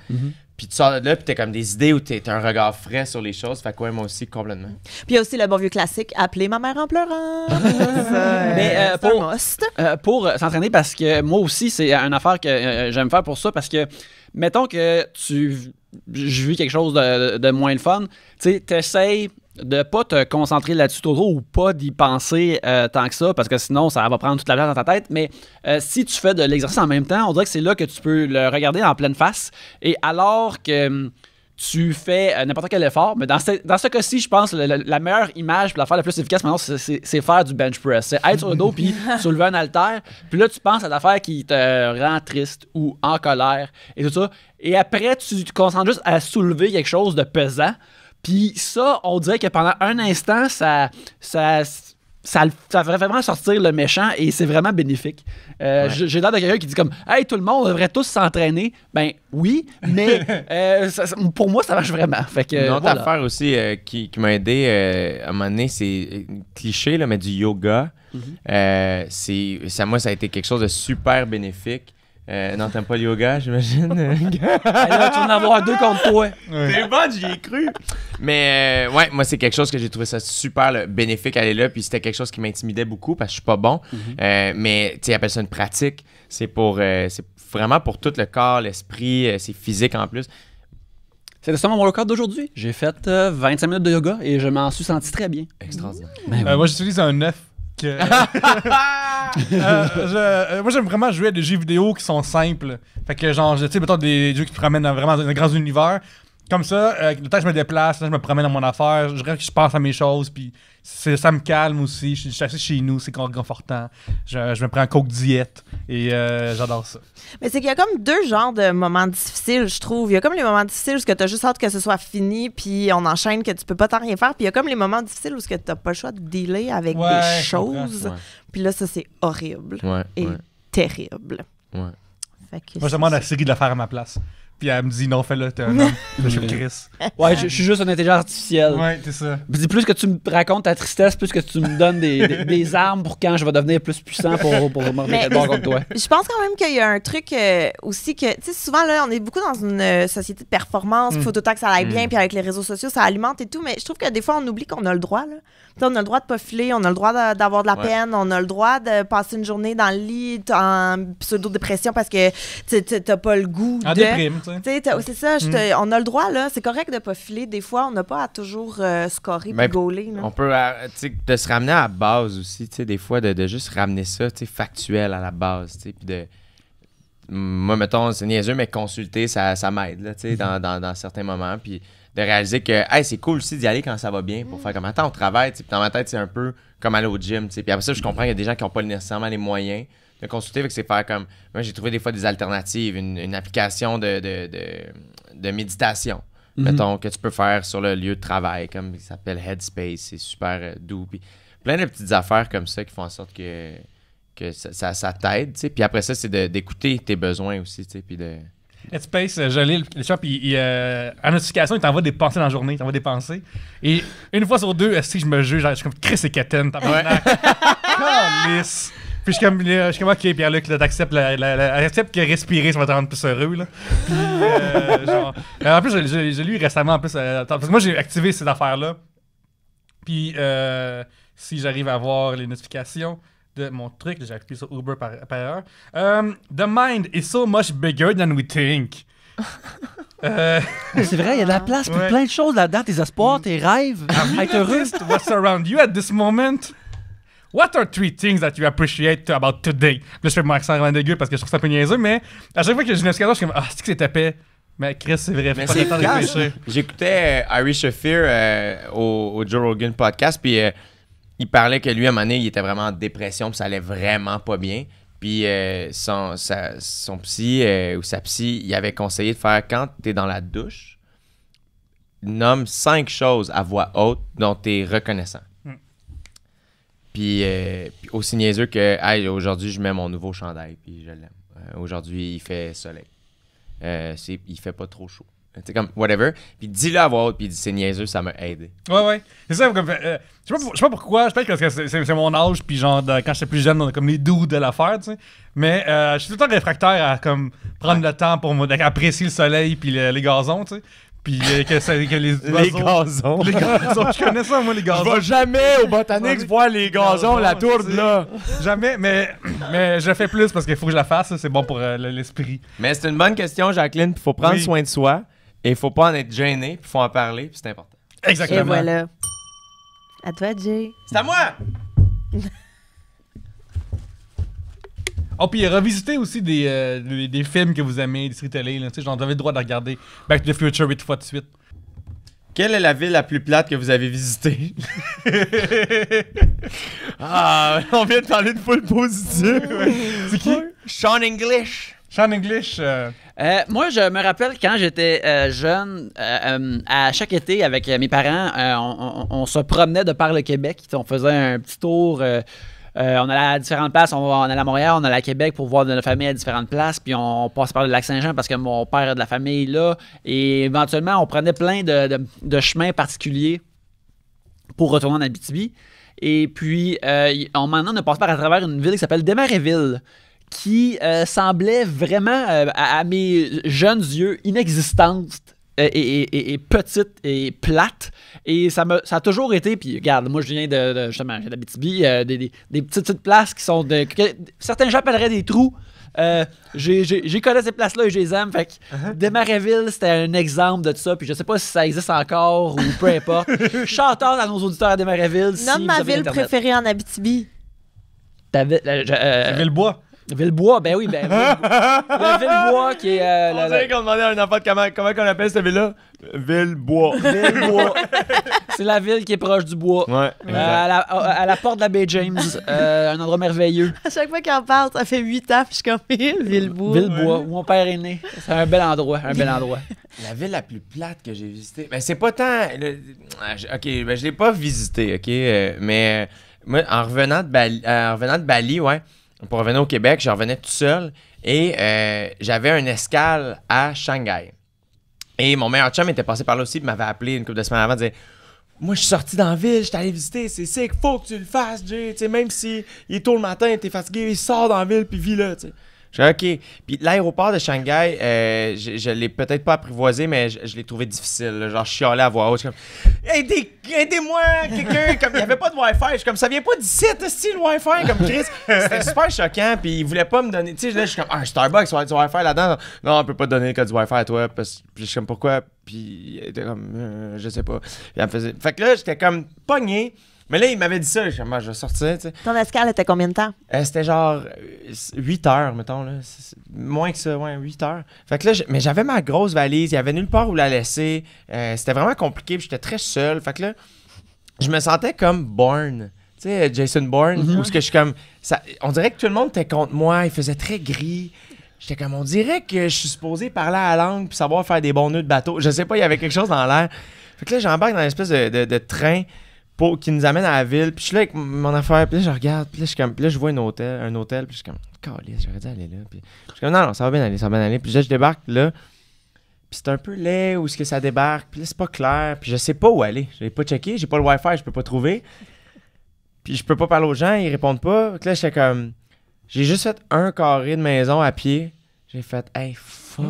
Puis tu sors de là, puis t'as comme des idées où t'as un regard frais sur les choses. Fait que ouais, moi aussi, complètement. Puis il y a aussi le bon vieux classique, appeler ma mère en pleurant. Mais c'est un must. pour s'entraîner, parce que moi aussi, c'est une affaire que j'aime faire pour ça, parce que, mettons que je vis quelque chose de moins le fun, tu sais, t'essayes de pas te concentrer là-dessus trop ou pas d'y penser tant que ça, parce que sinon, ça va prendre toute la place dans ta tête. Mais si tu fais de l'exercice en même temps, on dirait que c'est là que tu peux le regarder en pleine face. Et alors que tu fais n'importe quel effort, mais dans ce cas-ci, je pense que la meilleure image pour l'affaire la plus efficace maintenant, c'est faire du bench press. C'est être sur le dos puis soulever un haltère. Puis là, tu penses à l'affaire qui te rend triste ou en colère et tout ça. Et après, tu te concentres juste à soulever quelque chose de pesant. Puis ça, on dirait que pendant un instant, ça fait vraiment sortir le méchant et c'est vraiment bénéfique. J'ai l'air de quelqu'un qui dit comme « Hey, tout le monde devrait tous s'entraîner. » Ben oui, mais pour moi, ça marche vraiment. Fait que, Une autre voilà. affaire aussi qui m'a aidé à un moment donné, c'est cliché, là, mais du yoga. Moi, ça a été quelque chose de super bénéfique. Non, t'aimes pas le yoga, j'imagine? Là, tu vas en avoir 2 contre toi. T'es bonne, j'y ai cru. Mais ouais, moi, c'est quelque chose que j'ai trouvé ça super bénéfique aller là. Puis c'était quelque chose qui m'intimidait beaucoup parce que je suis pas bon. Mais tu sais, ils appellent ça une pratique. C'est vraiment pour tout le corps, l'esprit, c'est physique en plus. C'était ça mon workout d'aujourd'hui. J'ai fait 25 minutes de yoga et je m'en suis senti très bien. Extraordinaire. Moi, j'utilise un œuf. Moi, j'aime vraiment jouer à des jeux vidéo qui sont simples. Fait que, genre, tu sais, mettons des jeux qui te promènent vraiment dans un grand univers. Comme ça, le temps que je me déplace, je me promène dans mon affaire, je pense à mes choses, puis ça me calme aussi. Je suis assis chez nous, c'est réconfortant. Je me prends un Coke diète et j'adore ça. Mais c'est qu'il y a comme 2 genres de moments difficiles, je trouve. Il y a comme les moments difficiles où tu as juste hâte que ce soit fini, puis on enchaîne, que tu peux pas t'en rien faire. Puis il y a comme les moments difficiles où tu n'as pas le choix de dealer avec des choses. Ouais. Puis là, ça, c'est horrible et terrible. Ouais. Fait que Moi, je demande à Siri de le faire à ma place. Puis elle me dit non, fais-le, t'es un homme. Je suis Chris. Ouais, je suis juste une intelligence artificielle. Ouais, c'est ça. Puis plus que tu me racontes ta tristesse, plus que tu me donnes des armes pour quand je vais devenir plus puissant pour me remettre bon contre toi. Je pense quand même qu'il y a un truc aussi que, tu sais, souvent, là, on est beaucoup dans une société de performance, il faut tout le temps que ça aille bien, puis avec les réseaux sociaux, ça alimente et tout, mais je trouve que des fois, on oublie qu'on a le droit, là. T'sais, on a le droit de pas filer, on a le droit d'avoir de la peine, on a le droit de passer une journée dans le lit en pseudo-dépression parce que t'as pas le goût En de... déprime, tu sais. C'est ça, on a le droit, là. C'est correct de pas filer. Des fois, on n'a pas à toujours scorer et gauler. Là. On peut de se ramener à la base aussi, tu sais, des fois, de juste ramener ça, tu sais, factuel à la base, tu sais, puis de... Moi, mettons, c'est niaiseux, mais consulter, ça m'aide, là, tu sais, dans certains moments, puis de réaliser que, hey, c'est cool aussi d'y aller quand ça va bien, pour faire comme, attends, on travaille, tu sais, puis dans ma tête, c'est un peu comme aller au gym, tu sais, puis après ça, je comprends qu'il y a des gens qui n'ont pas nécessairement les moyens de consulter, fait que c'est faire comme, moi, j'ai trouvé des fois des alternatives, une application de méditation, mettons, que tu peux faire sur le lieu de travail, comme il s'appelle Headspace, c'est super doux, puis plein de petites affaires comme ça qui font en sorte que ça t'aide, tu sais, puis après ça, c'est d'écouter tes besoins aussi, tu sais, puis de... Headspace, je lis le shop, en notification, il t'envoie des pensées dans la journée, il t'envoie des pensées. Et une fois sur 2, si je me juge, je suis comme Chris et Katen, tabarnak. Calisse. Puis je suis comme, ok, Pierre-Luc, là, t'acceptes accepte que respirer, ça va te rendre plus heureux, là. Puis, genre... en plus, j'ai lu récemment, en plus, parce que moi, j'ai activé ces affaires-là. Puis, si j'arrive à voir les notifications de mon truc, j'ai appuyé sur Uber par erreur. The mind is so much bigger than we think. C'est vrai, il y a de la place pour plein de choses là-dedans, tes espoirs, tes rêves, être heureux. What's around you at this moment? What are 3 things that you appreciate about today? Là, je fais mon accent vraiment dégueu parce que je trouve ça un peu niaiseux, mais à chaque fois que j'ai une notification, je suis comme, ah, c'est que c'est tapé. Mais Chris, c'est vrai, Mais faut pas c'est le temps de efficace. réfléchir. J'écoutais Ari Shafir au Joe Rogan podcast, puis il parlait que lui, à un moment donné, il était vraiment en dépression, puis ça allait vraiment pas bien. Puis son psy ou sa psy, il avait conseillé de faire, quand t'es dans la douche, nomme 5 choses à voix haute dont t'es reconnaissant. Puis aussi niaiseux que, hey, aujourd'hui, je mets mon nouveau chandail, puis je l'aime. Aujourd'hui, il fait soleil. Il fait pas trop chaud. C'est comme, whatever. Puis dis-le à voix haute, puis c'est niaiseux, ça m'a aidé. Ouais. C'est ça, comme, je sais pas pourquoi, je pense que c'est mon âge, puis genre, quand j'étais plus jeune, on a comme les dudes de l'affaire, tu sais. Mais je suis tout le temps réfractaire à comme prendre le temps pour apprécier le soleil, puis les gazons, tu sais. Puis que les gazons. Les gazons, je connais ça, moi, les gazons. Je vais jamais au Botanics voir les gazons, la tourbe, là. Jamais, mais je le fais plus parce qu'il faut que je la fasse, ça, c'est bon pour l'esprit. Mais c'est une bonne question, Jacqueline, puis il faut prendre soin de soi, et il faut pas en être gêné, puis il faut en parler, puis c'est important. Exactement. Et voilà. À toi, Jay. C'est à moi! Oh, puis revisiter aussi des films que vous aimez, des séries télé, là, tu sais, genre, vous avez le droit de regarder Back to the Future 8 fois de suite. Quelle est la ville la plus plate que vous avez visitée? Ah, on vient de parler de full positif. C'est qui? Sean English. Sean English. Moi, je me rappelle quand j'étais jeune, à chaque été avec mes parents, on se promenait de par le Québec. On faisait un petit tour. On allait à différentes places. On allait à Montréal, on allait à Québec pour voir de notre famille à différentes places. Puis on passait par le Lac-Saint-Jean parce que mon père a de la famille là. Et éventuellement, on prenait plein de chemins particuliers pour retourner en Abitibi. Et puis, maintenant, on a passé à travers une ville qui s'appelle Desmarais-Ville, qui semblait vraiment, à mes jeunes yeux, inexistante et petite et plate. Et ça a toujours été, puis regarde, moi je viens justement d'Abitibi, des petites places qui sont certains gens appelleraient des trous. J'ai connu ces places-là et je les aime. Fait que Desmarais-Ville, c'était un exemple de tout ça. Puis je sais pas si ça existe encore ou peu importe. Chanteur à nos auditeurs à Desmarais-Ville. Nomme ma ville préférée en Abitibi. Villebois. Villebois, ben oui, ben le Villebois qui est... On dirait qu'on demandait à un enfant comment on appelle cette ville-là? Villebois. Villebois. C'est la ville qui est proche du bois. Ouais. À la porte de la baie James. Un endroit merveilleux. À chaque fois qu'il en parle, ça fait 8 ans, puis je suis comme Villebois. Villebois, où mon père est né. C'est un bel endroit, La ville la plus plate que j'ai visitée, ben c'est pas tant... Ok, ben je l'ai pas visitée, ok? Mais moi, en revenant de Bali, ouais, pour revenir au Québec, je revenais tout seul et j'avais une escale à Shanghai. Et mon meilleur chum était passé par là aussi, puis m'avait appelé une couple de semaines avant, disait moi je suis sorti dans la ville, je suis allé visiter, c'est sick, faut que tu le fasses, Jay. T'sais, même si il est tôt le matin, t'es fatigué, sors dans la ville puis vis là. T'sais. Je dis OK. Puis l'aéroport de Shanghai, je l'ai peut-être pas apprivoisé, mais je l'ai trouvé difficile. Là. Genre, je chialais à voix haute. Je suis comme aidez-moi, quelqu'un. Comme il n'y avait pas de Wi-Fi. Je suis comme ça vient pas d'ici, le Wi-Fi. Comme Chris. C'était super choquant. Puis il voulait pas me donner. Tu sais, là, je suis comme un Starbucks, il va y avoir du Wi-Fi là-dedans. Non, on peut pas te donner le code du Wi-Fi à toi. Puis je suis comme pourquoi? Puis il était comme je sais pas. Puis elle me faisait. Fait que là, j'étais comme pogné. Mais là, il m'avait dit ça, je vais sortir, tu sais. Ton escale était combien de temps? C'était genre 8 heures, mettons, là. Moins que ça, ouais, 8 heures. Fait que là, mais j'avais ma grosse valise, il y avait nulle part où la laisser. C'était vraiment compliqué, puis j'étais très seul. Fait que là, je me sentais comme Bourne. Tu sais, Jason Bourne, où ce que je suis comme... on dirait que tout le monde était contre moi, il faisait très gris. J'étais comme, on dirait que je suis supposé parler à la langue puis savoir faire des bons nœuds de bateau. Je sais pas, il y avait quelque chose dans l'air. Fait que là, j'embarque dans une espèce de train qui nous amène à la ville, puis je suis là avec mon affaire, puis là je regarde, puis là je vois un hôtel, puis je suis comme calisse, j'aurais dû aller là, puis je suis comme non, ça va bien aller, puis là je débarque là, puis c'est un peu laid où est-ce que ça débarque, puis là c'est pas clair, puis je sais pas où aller, j'ai pas checké, j'ai pas le Wi-Fi, je peux pas trouver, puis je peux pas parler aux gens, ils répondent pas, puis là j'étais comme J'ai juste fait un carré de maison à pied. J'ai fait « Hey, fuck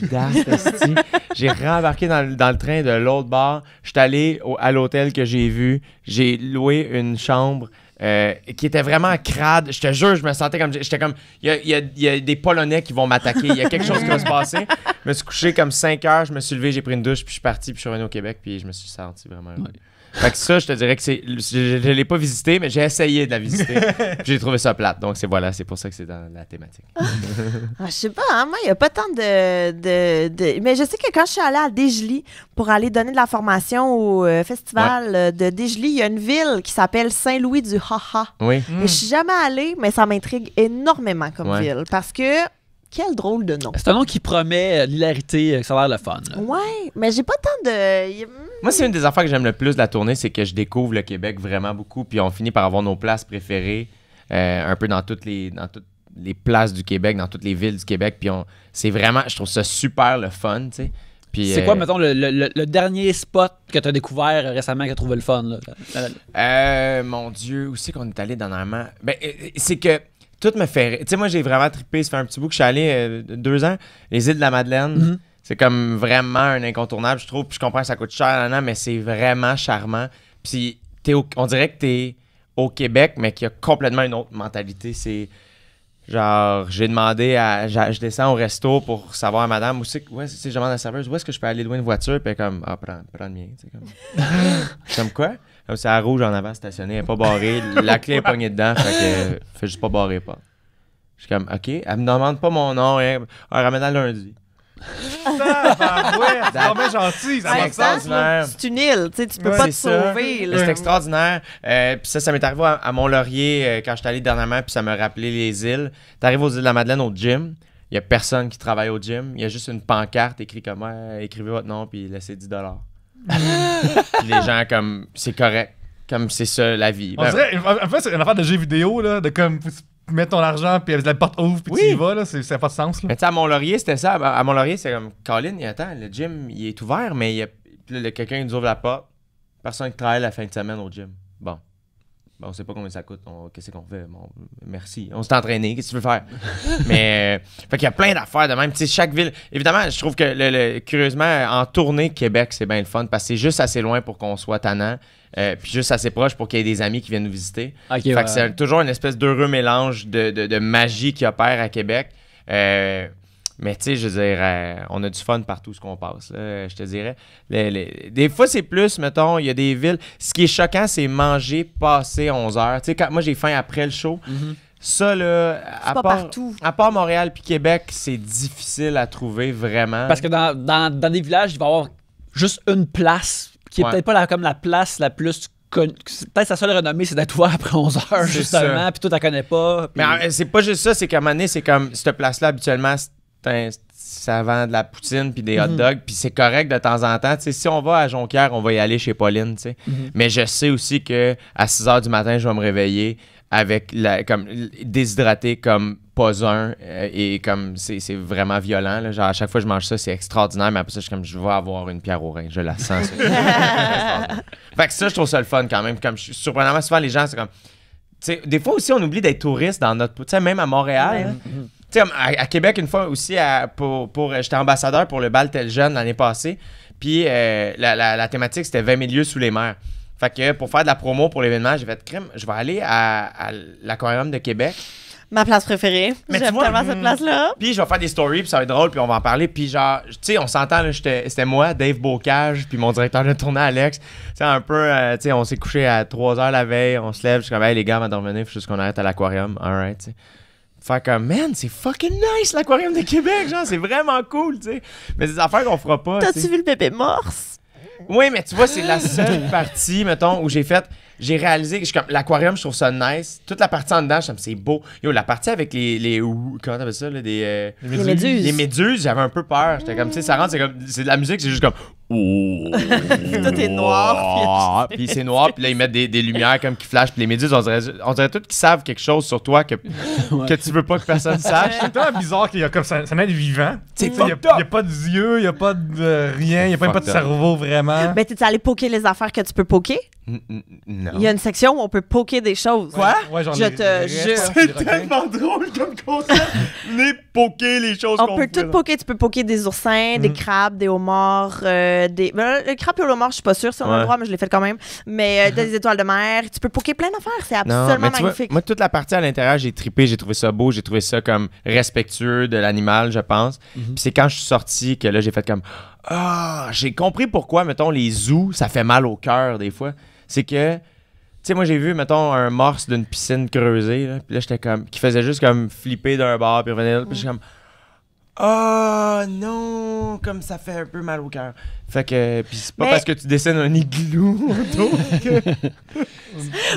that, esti. » J'ai rembarqué dans le train de l'autre bord. Je suis allé à l'hôtel que j'ai vu. J'ai loué une chambre qui était vraiment crade. Je te jure, je me sentais comme... J'étais comme... Il y a des Polonais qui vont m'attaquer. Il y a quelque chose qui va se passer. Je me suis couché comme 5 heures. Je me suis levé, j'ai pris une douche, puis je suis parti, puis je suis revenu au Québec, puis je me suis senti vraiment heureux. Fait que ça, je te dirais que c'est... Je l'ai pas visité, mais j'ai essayé de la visiter. Puis j'ai trouvé ça plate. Donc, c'est pour ça que c'est dans la thématique. Je sais pas, hein, moi, il n'y a pas tant de... Mais je sais que quand je suis allée à Desjely pour aller donner de la formation au festival de Desjely, il y a une ville qui s'appelle Saint-Louis du Haha. Oui. Et je suis jamais allée, mais ça m'intrigue énormément comme ville. Parce que... Quel drôle de nom. C'est un nom qui promet l'hilarité, que ça a l'air le fun. Là. Ouais, mais j'ai pas tant de... Moi, c'est une des affaires que j'aime le plus de la tournée, c'est que je découvre le Québec vraiment beaucoup, puis on finit par avoir nos places préférées un peu dans toutes les places du Québec, dans toutes les villes du Québec, puis c'est vraiment, je trouve ça super le fun, tu sais. Puis, c'est quoi, mettons, le dernier spot que tu as découvert récemment que tu as trouvé le fun? Là? Mon Dieu, où c'est qu'on est allé dernièrement? Ben, c'est que tout me fait... Tu sais, moi, j'ai vraiment trippé. Ça fait un petit bout que je suis allé 2 ans. Les îles de la Madeleine, c'est comme vraiment un incontournable, je trouve. Puis je comprends que ça coûte cher, mais c'est vraiment charmant. Puis on dirait que t'es au Québec, mais qu'il y a complètement une autre mentalité. C'est genre, j'ai demandé je descends au resto pour savoir à madame, je demande à la serveuse, où est-ce que je peux aller louer une voiture? Puis comme, prends le mien. Comme quoi? Comme c'est à rouge en avant stationné, elle n'est pas barrée, la clé est pognée dedans, fait que fais juste pas barrer pas. Je suis comme, OK, elle me demande pas mon nom, ramène-la lundi. C'est vraiment gentil, ça C'est extraordinaire. C'est une île, tu sais, tu peux pas te sauver. Là. C'est extraordinaire. Puis ça m'est arrivé à Mont-Laurier quand j'étais allé dernièrement, puis ça m'a rappelé les îles. T'arrives aux îles de la Madeleine au gym, il y a personne qui travaille au gym, il y a juste une pancarte écrite comme écrivez votre nom puis laissez $10. Puis les gens comme c'est correct, comme c'est ça la vie. On dirait, en fait, c'est une affaire de jeu vidéo là, de comme mettre ton argent puis la porte ouvre puis tu y vas là, ça n'a pas de sens là. Mais tu sais à Mont-Laurier c'était ça, à Mont-Laurier c'est comme Colin, attends, le gym il est ouvert mais il y a quelqu'un qui nous ouvre la porte, personne qui travaille la fin de semaine au gym. Bon, on sait pas combien ça coûte, qu'est-ce qu'on fait? Bon, merci, on s'est entraîné, qu'est-ce que tu veux faire? Mais fait qu'il y a plein d'affaires de même, tu sais, chaque ville, évidemment, je trouve que curieusement, en tournée Québec, c'est bien le fun, parce que c'est juste assez loin pour qu'on soit tannant, puis juste assez proche pour qu'il y ait des amis qui viennent nous visiter. Okay, fait que c'est toujours une espèce d'heureux mélange de magie qui opère à Québec. Mais tu sais, je veux dire, on a du fun partout ce qu'on passe, là, je te dirais. Des fois, c'est plus, mettons, il y a des villes... Ce qui est choquant, c'est manger passé 11 heures. Tu sais, quand moi, j'ai faim après le show, ça, là, à part Montréal puis Québec, c'est difficile à trouver, vraiment. Parce que dans des villages, il va y avoir juste une place qui est peut-être pas comme la place la plus... Peut-être sa seule renommée, c'est d'être ouvert après 11 heures, justement, puis toi, tu la connais pas. Pis... Mais c'est pas juste ça, c'est qu'à un moment donné, c'est comme, cette place-là, habituellement... ça vend de la poutine puis des hot dogs puis c'est correct de temps en temps, tu sais, si on va à Jonquière on va y aller chez Pauline, tu sais, mais je sais aussi que à 6h du matin je vais me réveiller avec comme déshydraté comme pas un et comme c'est vraiment violent là. Genre à chaque fois que je mange ça c'est extraordinaire mais après ça je vais avoir une pierre au rein, je la sens. Fait que ça je trouve ça le fun quand même, comme surprenamment souvent les gens c'est comme tu sais, des fois aussi on oublie d'être touriste dans notre, tu sais, même à Montréal tu sais, à Québec, une fois aussi, j'étais ambassadeur pour le bal Tel Jeune l'année passée. Puis la thématique, c'était 20 000 lieux sous les mers. Fait que pour faire de la promo pour l'événement, j'ai fait crème. Je vais aller à l'Aquarium de Québec. Ma place préférée. J'aime tellement cette place-là. Puis je vais faire des stories, puis ça va être drôle, puis on va en parler. Puis genre, tu sais, on s'entend, là, c'était moi, Dave Bocage, puis mon directeur de tournée, Alex. Tu sais, un peu, tu sais, on s'est couché à 3h la veille, on se lève, je suis comme, hey, les gars, avant de revenir, il faut juste qu'on arrête à l'Aquarium. Alright, tu sais. Faire comme, man, c'est fucking nice l'Aquarium de Québec, genre, c'est vraiment cool, tu sais. Mais c'est des affaires qu'on fera pas. T'as-tu vu le bébé morse? Oui, mais tu vois, c'est la seule partie, mettons, où j'ai réalisé que l'aquarium, je trouve ça nice. Toute la partie en dedans, c'est beau. Yo, la partie avec les comment t'appelles ça, là, les méduses. Les méduses, j'avais un peu peur. J'étais comme, tu sais, ça rentre, c'est de la musique, c'est juste comme, oh. Tout est noir. Puis c'est noir, puis là, ils mettent des lumières comme qui flashent. Puis les méduses, on dirait tous qu'ils savent quelque chose sur toi que tu veux pas que personne sache. C'est tellement bizarre qu'il y a comme ça n'a être vivant. Il n'y a pas d'yeux, il n'y a pas de rien, il n'y a même pas de cerveau vraiment. Mais t'es allé poker les affaires que tu peux poker? Non. Il y a une section où on peut poker des choses. Quoi? Ouais, genre Je les te restes, jure. les C'est requins. tellement drôle comme concept. Venez poker les choses On qu'on peut fait, tout là. poker. Tu peux poker des oursins, des crabes, des homards, des... Ben, le crabe et le homard, je suis pas sûre si on a Ouais. le droit, mais je l'ai fait quand même. Mais des étoiles de mer. Tu peux poker plein d'affaires. C'est Non, absolument mais tu vois, magnifique. moi, toute la partie à l'intérieur, j'ai trippé, j'ai trouvé ça beau, j'ai trouvé ça comme respectueux de l'animal, je pense. Puis c'est quand je suis sorti que là, j'ai fait comme j'ai compris pourquoi, mettons, les zoos, ça fait mal au cœur des fois. C'est que, tu sais, moi, j'ai vu, mettons, un morse d'une piscine creusée, là, puis là, j'étais comme, qui faisait juste comme flipper d'un bord, puis revenir, puis j'étais comme non, comme ça fait un peu mal au cœur. Fait que, puis c'est pas Mais- parce que tu dessines un igloo autour que...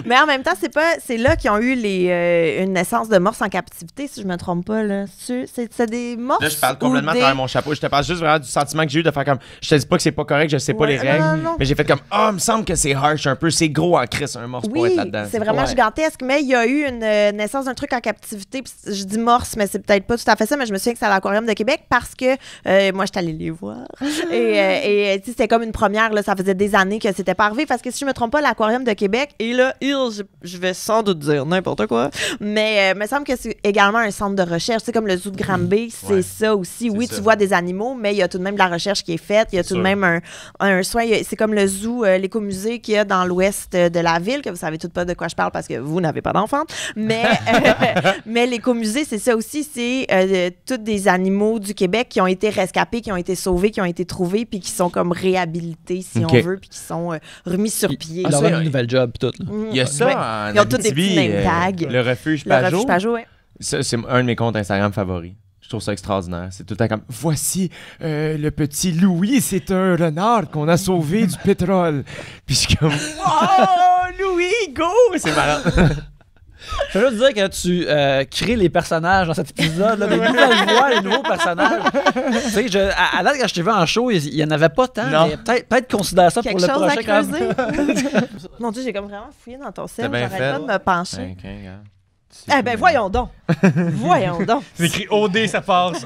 Mais en même temps, c'est là qu'ils ont eu une naissance de morse en captivité, si je me trompe pas. Là. C'est des morses. Là, je parle ou complètement à des... travers mon chapeau. Je te parle juste vraiment du sentiment que j'ai eu de faire comme. Je te dis pas que c'est pas correct, je sais pas Ouais, les règles. non. Mais j'ai fait comme. Il me semble que c'est harsh un peu. C'est gros en crise, un morse pour Oui, être là-dedans. c'est vraiment Ouais. gigantesque, mais il y a eu une naissance d'un truc en captivité. Puis je dis morse, mais c'est peut-être pas tout à fait ça, mais je me souviens que c'est à l'Aquarium de Québec parce que moi, j'étais allée les voir. Et tu sais, c'était comme une première, là, ça faisait des années que c'était pas arrivé parce que si je me trompe pas, l'Aquarium de Québec, et là, je vais sans doute dire n'importe quoi, mais il me semble que c'est également un centre de recherche. C'est comme le zoo de Granby, c'est Ouais. ça aussi. Oui, ça. tu vois des animaux, mais il y a tout de même de la recherche qui est faite. Il y a tout de sûr. même un soin. C'est comme le zoo, l'écomusée qu'il y a dans l'ouest de la ville, que vous savez toutes pas de quoi je parle parce que vous n'avez pas d'enfants. Mais, mais l'écomusée, c'est ça aussi. C'est tous des animaux du Québec qui ont été rescapés, qui ont été sauvés, qui ont été trouvés, puis qui sont comme réhabilités, si Ok. on veut, puis qui sont remis sur pied. Il leur ça, donne une nouvelle job pis tout. là. Il y a ça Ouais. en Ils ont tous des Abitibi, petits name tags. Le refuge Le Pajot. refuge Pajot, ouais. Ça, c'est un de mes comptes Instagram favoris. Je trouve ça extraordinaire. C'est tout le temps comme voici le petit Louis, c'est un renard qu'on a sauvé du pétrole. Puis je suis comme Louis, go! C'est marrant. Je veux juste dire que tu crées les personnages dans cet épisode, là, des nouvelles voix, les nouveaux personnages. Tu sais, à date, quand je t'ai vu en show, il y en avait pas tant, Non. mais peut-être considère ça Quelque pour le chose à prochain. creuser. Mon Dieu, j'ai comme vraiment fouillé dans ton T'as sel. bien J'arrête fait. pas de me pencher. Ok, regarde. Eh ben, voyons donc. Voyons donc. C'est écrit OD, ça passe.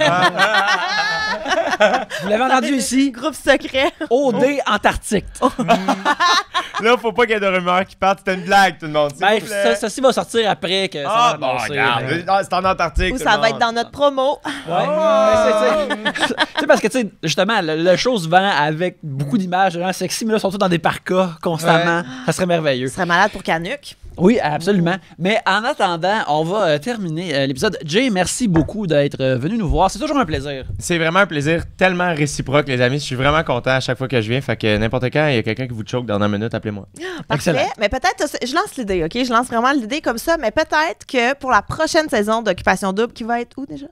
Vous l'avez entendu ici, Groupe secret. OD Antarctique. Là, faut pas qu'il y ait de rumeurs qui partent. C'était une blague, tout le monde. s'il Ben, vous plaît. ceci va sortir après que ça va Ah, bon, annoncer, regarde. mais- Ah, c'est en Antarctique. Ou tout ça le va être monde. dans notre promo. Ouais. Mais tu sais, parce que, tu sais, justement, le show se vend avec beaucoup d'images de gens sexy, mais là, ils sont tous dans des parkas constamment. Ça serait merveilleux. Ce serait malade pour Canuck. Oui, absolument. Mais en attendant, on va terminer l'épisode. Jay, merci beaucoup d'être venu nous voir. C'est toujours un plaisir. C'est vraiment un plaisir tellement réciproque, les amis. Je suis vraiment content à chaque fois que je viens. Fait que n'importe quand, il y a quelqu'un qui vous choque dans 1 minute, appelez-moi. Parfait. Excellent. Mais peut-être, je lance l'idée, OK? Je lance vraiment l'idée comme ça, mais peut-être que pour la prochaine saison d'Occupation Double, qui va être où déjà?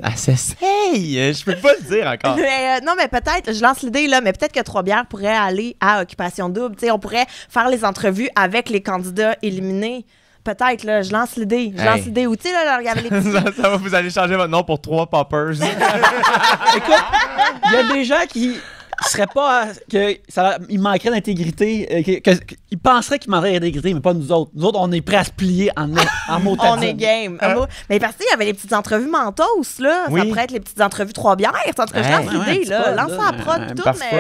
Ah, s'essaye! Je peux pas le dire encore. Mais, non, mais peut-être, je lance l'idée, là, mais peut-être que Trois-Bières pourrait aller à Occupation Double. Tu sais, on pourrait faire les entrevues avec les candidats éliminés. Peut-être, là, je lance l'idée. Je lance Hey. l'idée. Ou tu sais, là, il y avait les petits... Ça va, vous allez changer votre nom pour 3 poppers. Écoute, il y a des gens qui seraient pas. Il manquerait d'intégrité. Ils penseraient qu'il manquerait d'intégrité, mais pas nous autres. Nous autres, on est prêts à se plier en mot On est game. Mais parce qu'il y avait les petites entrevues mentos, là. Ça Oui. pourrait être les petites entrevues Trois-Bières. En tout cas, je lance Ouais, l'idée, un là. petit pod, Lance là. ça à prod Un tout, parfum. mais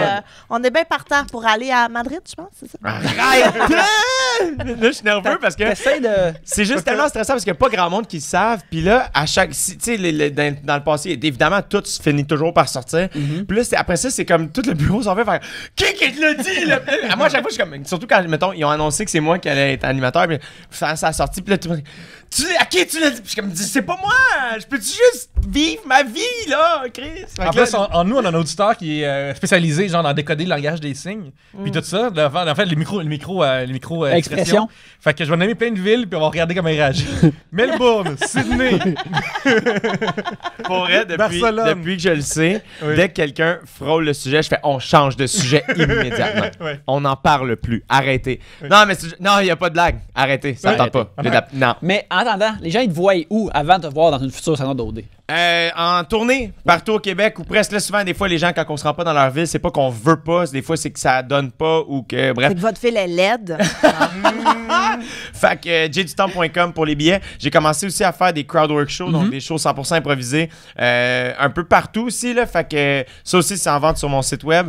on est bien partant pour aller à Madrid, je pense, c'est ça? Arrête! Là, je suis nerveux parce que T'essaies de. c'est juste tellement stressant parce qu'il n'y a pas grand monde qui le savent. Puis là, à chaque. Tu sais, dans le passé, évidemment, tout se finit toujours par sortir. Puis là, après ça, c'est comme tout le bureau s'en fait faire qui te l'a dit? Là? Moi, à chaque fois, je suis comme. Surtout quand, mettons, ils ont annoncé que c'est moi qui allais être animateur. Puis ça a sorti. Puis là, tout le monde dit, à qui tu l'as dit? Puis je suis comme, c'est pas moi! Je peux-tu juste vivre ma vie, là, Chris? Fait En que là, plus, nous, on a un auditeur qui est spécialisé genre dans décoder le langage des signes. Puis tout ça. En fait, les micros Expression. Fait que je vais nommer plein de villes, puis on va regarder comment ils réagissent. Melbourne, Sydney. Pour vrai, Barcelone. depuis que je le sais, Oui. dès que quelqu'un frôle le sujet, je fais on change de sujet immédiatement. Ouais. On n'en parle plus. Arrêtez. Non, mais non, il n'y a pas de blague. Arrêtez. Ça ne tente pas. Arrêtez. Non. Mais en attendant, les gens, ils te voient où avant de te voir dans une future salon d'OD? En tournée, partout au Québec, ou presque là, souvent, des fois, les gens, quand on se rend pas dans leur ville, c'est pas qu'on veut pas, des fois, c'est que ça donne pas ou que, bref. C'est que votre fil est laide. Fait que jdutemps.com pour les billets. J'ai commencé aussi à faire des crowdwork shows, donc des shows 100% improvisés, un peu partout aussi, là. Fait que ça aussi, c'est en vente sur mon site web.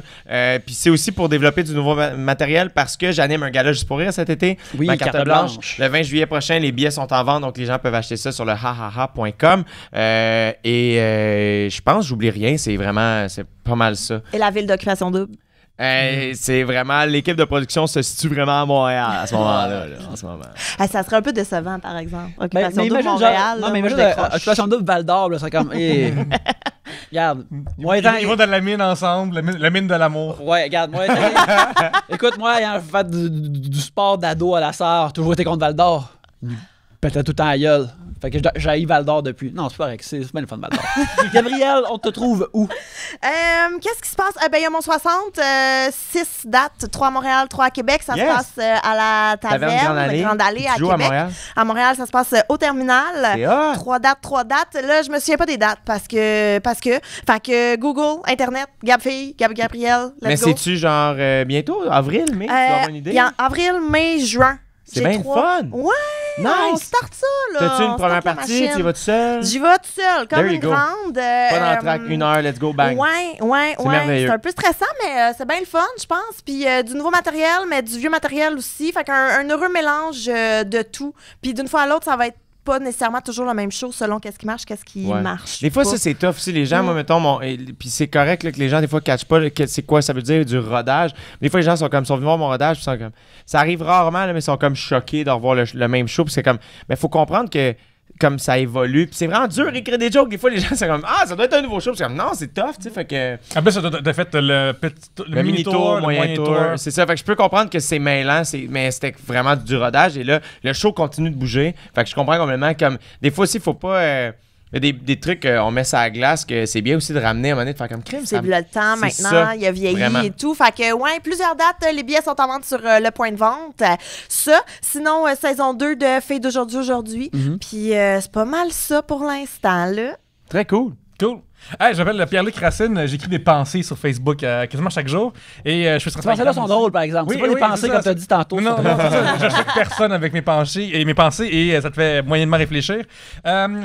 Puis c'est aussi pour développer du nouveau matériel parce que j'anime un gala juste pour rire cet été. Oui, ma carte blanche. Le 20 juillet prochain, les billets sont en vente, donc les gens peuvent acheter ça sur le hahaha.com. Je pense, j'oublie rien, c'est pas mal ça. Et la ville d'occupation double. C'est vraiment, l'équipe de production se situe vraiment à Montréal à ce moment-là, en ce moment. Ça serait un peu décevant, par exemple. Occupation Mais double imagine, Montréal. non, mais moi, je imagine, décroche. Occupation double Val-d'Or, là, c'est comme... Regarde, moi étant... Ils vont dans la mine ensemble, la mine de l'amour. Ouais, regarde, moi écoute, moi, ayant fait du sport d'ado à la Sarre, toujours été contre Val-d'Or. Peut-être tout le temps à gueule. Fait que j'ai Val-d'Or depuis. Non, c'est pas vrai, c'est bien le fun de Val-d'Or. Gabriel, on te trouve où? Qu'est-ce qui se passe? Il y a mon 60, 6 dates, 3 à Montréal, 3 à Québec. Ça se passe à la Taverne Grande Allée à Québec. À Montréal, ça se passe au Terminal. 3 dates. Là, je me souviens pas des dates parce que fait que Google, Internet, Gabfille, Gabriel, mais let's go. c'est-tu genre bientôt, avril, mai? Tu dois avoir une idée? Il y a avril, mai, juin. C'est bien fun! Ouais! Nice! On start ça, là! T'as-tu une première partie? Tu y vas tout seul? J'y vais tout seul, comme There you une go. grande. Pas dans le track, 1 heure, let's go, bang! Ouais. merveilleux. C'est un peu stressant, mais c'est bien le fun, je pense. Puis du nouveau matériel, mais du vieux matériel aussi. Fait qu'un heureux mélange de tout. Puis d'une fois à l'autre, ça va être pas nécessairement toujours la même chose selon qu'est-ce qui marche, qu'est-ce qui marche. Des fois, pas. ça, c'est tough aussi. Les gens, moi, mettons, puis c'est correct là, que les gens, des fois, catchent pas c'est quoi ça veut dire du rodage. Des fois, les gens sont venus voir mon rodage, puis sont comme... Ça arrive rarement, là, mais ils sont comme choqués de revoir le même show, puis c'est comme... Mais faut comprendre que comme ça évolue, puis c'est vraiment dur d'écrire des jokes. Des fois, les gens sont comme ça doit être un nouveau show, puis c'est comme non, c'est tough, tu sais, fait que... En plus, t'as fait le mini-tour, le moyen tour. C'est ça, fait que je peux comprendre que c'est mêlant, mais c'était vraiment du rodage, et là, le show continue de bouger, fait que je comprends complètement, comme, des fois aussi, il faut pas... Il y a des trucs, on met ça à la glace, que c'est bien aussi de ramener à un moment donné, de faire comme crème. C'est le temps maintenant, ça, il a vieilli vraiment. et tout. Fait que, ouais, plusieurs dates, les billets sont en vente sur le point de vente. Ça, sinon, saison 2 de Filles d'aujourd'hui. Puis c'est pas mal ça pour l'instant, là. Très cool. Cool. Hey, je m'appelle Pierre-Luc Racine, j'écris des pensées sur Facebook quasiment chaque jour. Et je fais Ces pensées-là sont drôles, par exemple. C'est pas des pensées comme tu as dit tantôt. Non, c'est ça. Je choque personne avec mes pensées et ça te fait moyennement réfléchir.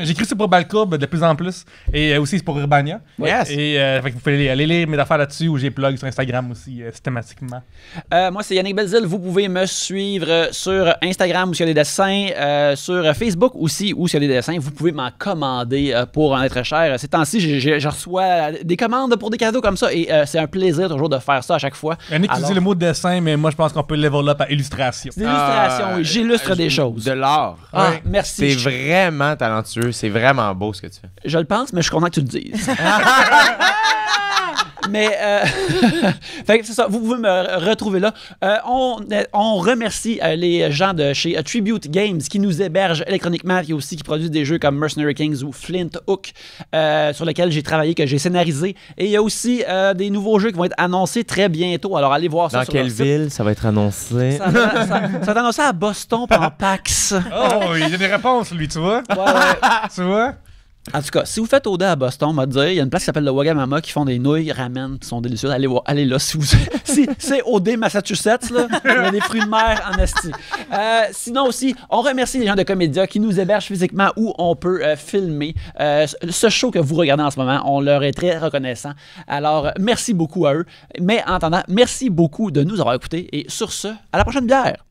J'écris aussi pour Balcourbe de plus en plus et aussi pour Urbania. Yes. Et fait que vous pouvez aller lire mes affaires là-dessus ou j'ai plug sur Instagram aussi systématiquement. Moi, c'est Yannick Belzile. Vous pouvez me suivre sur Instagram où il y a des dessins, sur Facebook aussi où il y a des dessins. Vous pouvez m'en commander pour en être cher. Ces temps-ci, je reçois des commandes pour des cadeaux comme ça et c'est un plaisir toujours de faire ça à chaque fois. Yannick, tu dis le mot dessin, mais moi, je pense qu'on peut level up à illustration. C'est l'illustration, oui. J'illustre des choses. De l'art. Merci. C'est vraiment talentueux. C'est vraiment beau ce que tu fais. Je le pense, mais je suis content que tu le dises. Mais fait que c'est ça, vous pouvez me retrouver là. On remercie les gens de chez Tribute Games qui nous hébergent électroniquement et aussi qui produisent des jeux comme Mercenary Kings ou Flint Hook sur lesquels j'ai travaillé, que j'ai scénarisé. Et il y a aussi des nouveaux jeux qui vont être annoncés très bientôt. Alors allez voir ça dans sur quelle leur site. ville ça va être annoncé? Ça va être annoncé à Boston puis en PAX. Oh, il y a des réponses, lui, tu vois? Ouais. Tu vois? En tout cas, si vous faites OD à Boston, on va te dire, il y a une place qui s'appelle le Wagamama qui font des nouilles ramen qui sont délicieuses. Allez là si vous... si c'est OD Massachusetts, là, il y a des fruits de mer en esti. Sinon aussi, on remercie les gens de Comédia qui nous hébergent physiquement où on peut filmer. Ce show que vous regardez en ce moment, on leur est très reconnaissant. Alors, merci beaucoup à eux. Mais en attendant, merci beaucoup de nous avoir écoutés. Et sur ce, à la prochaine bière!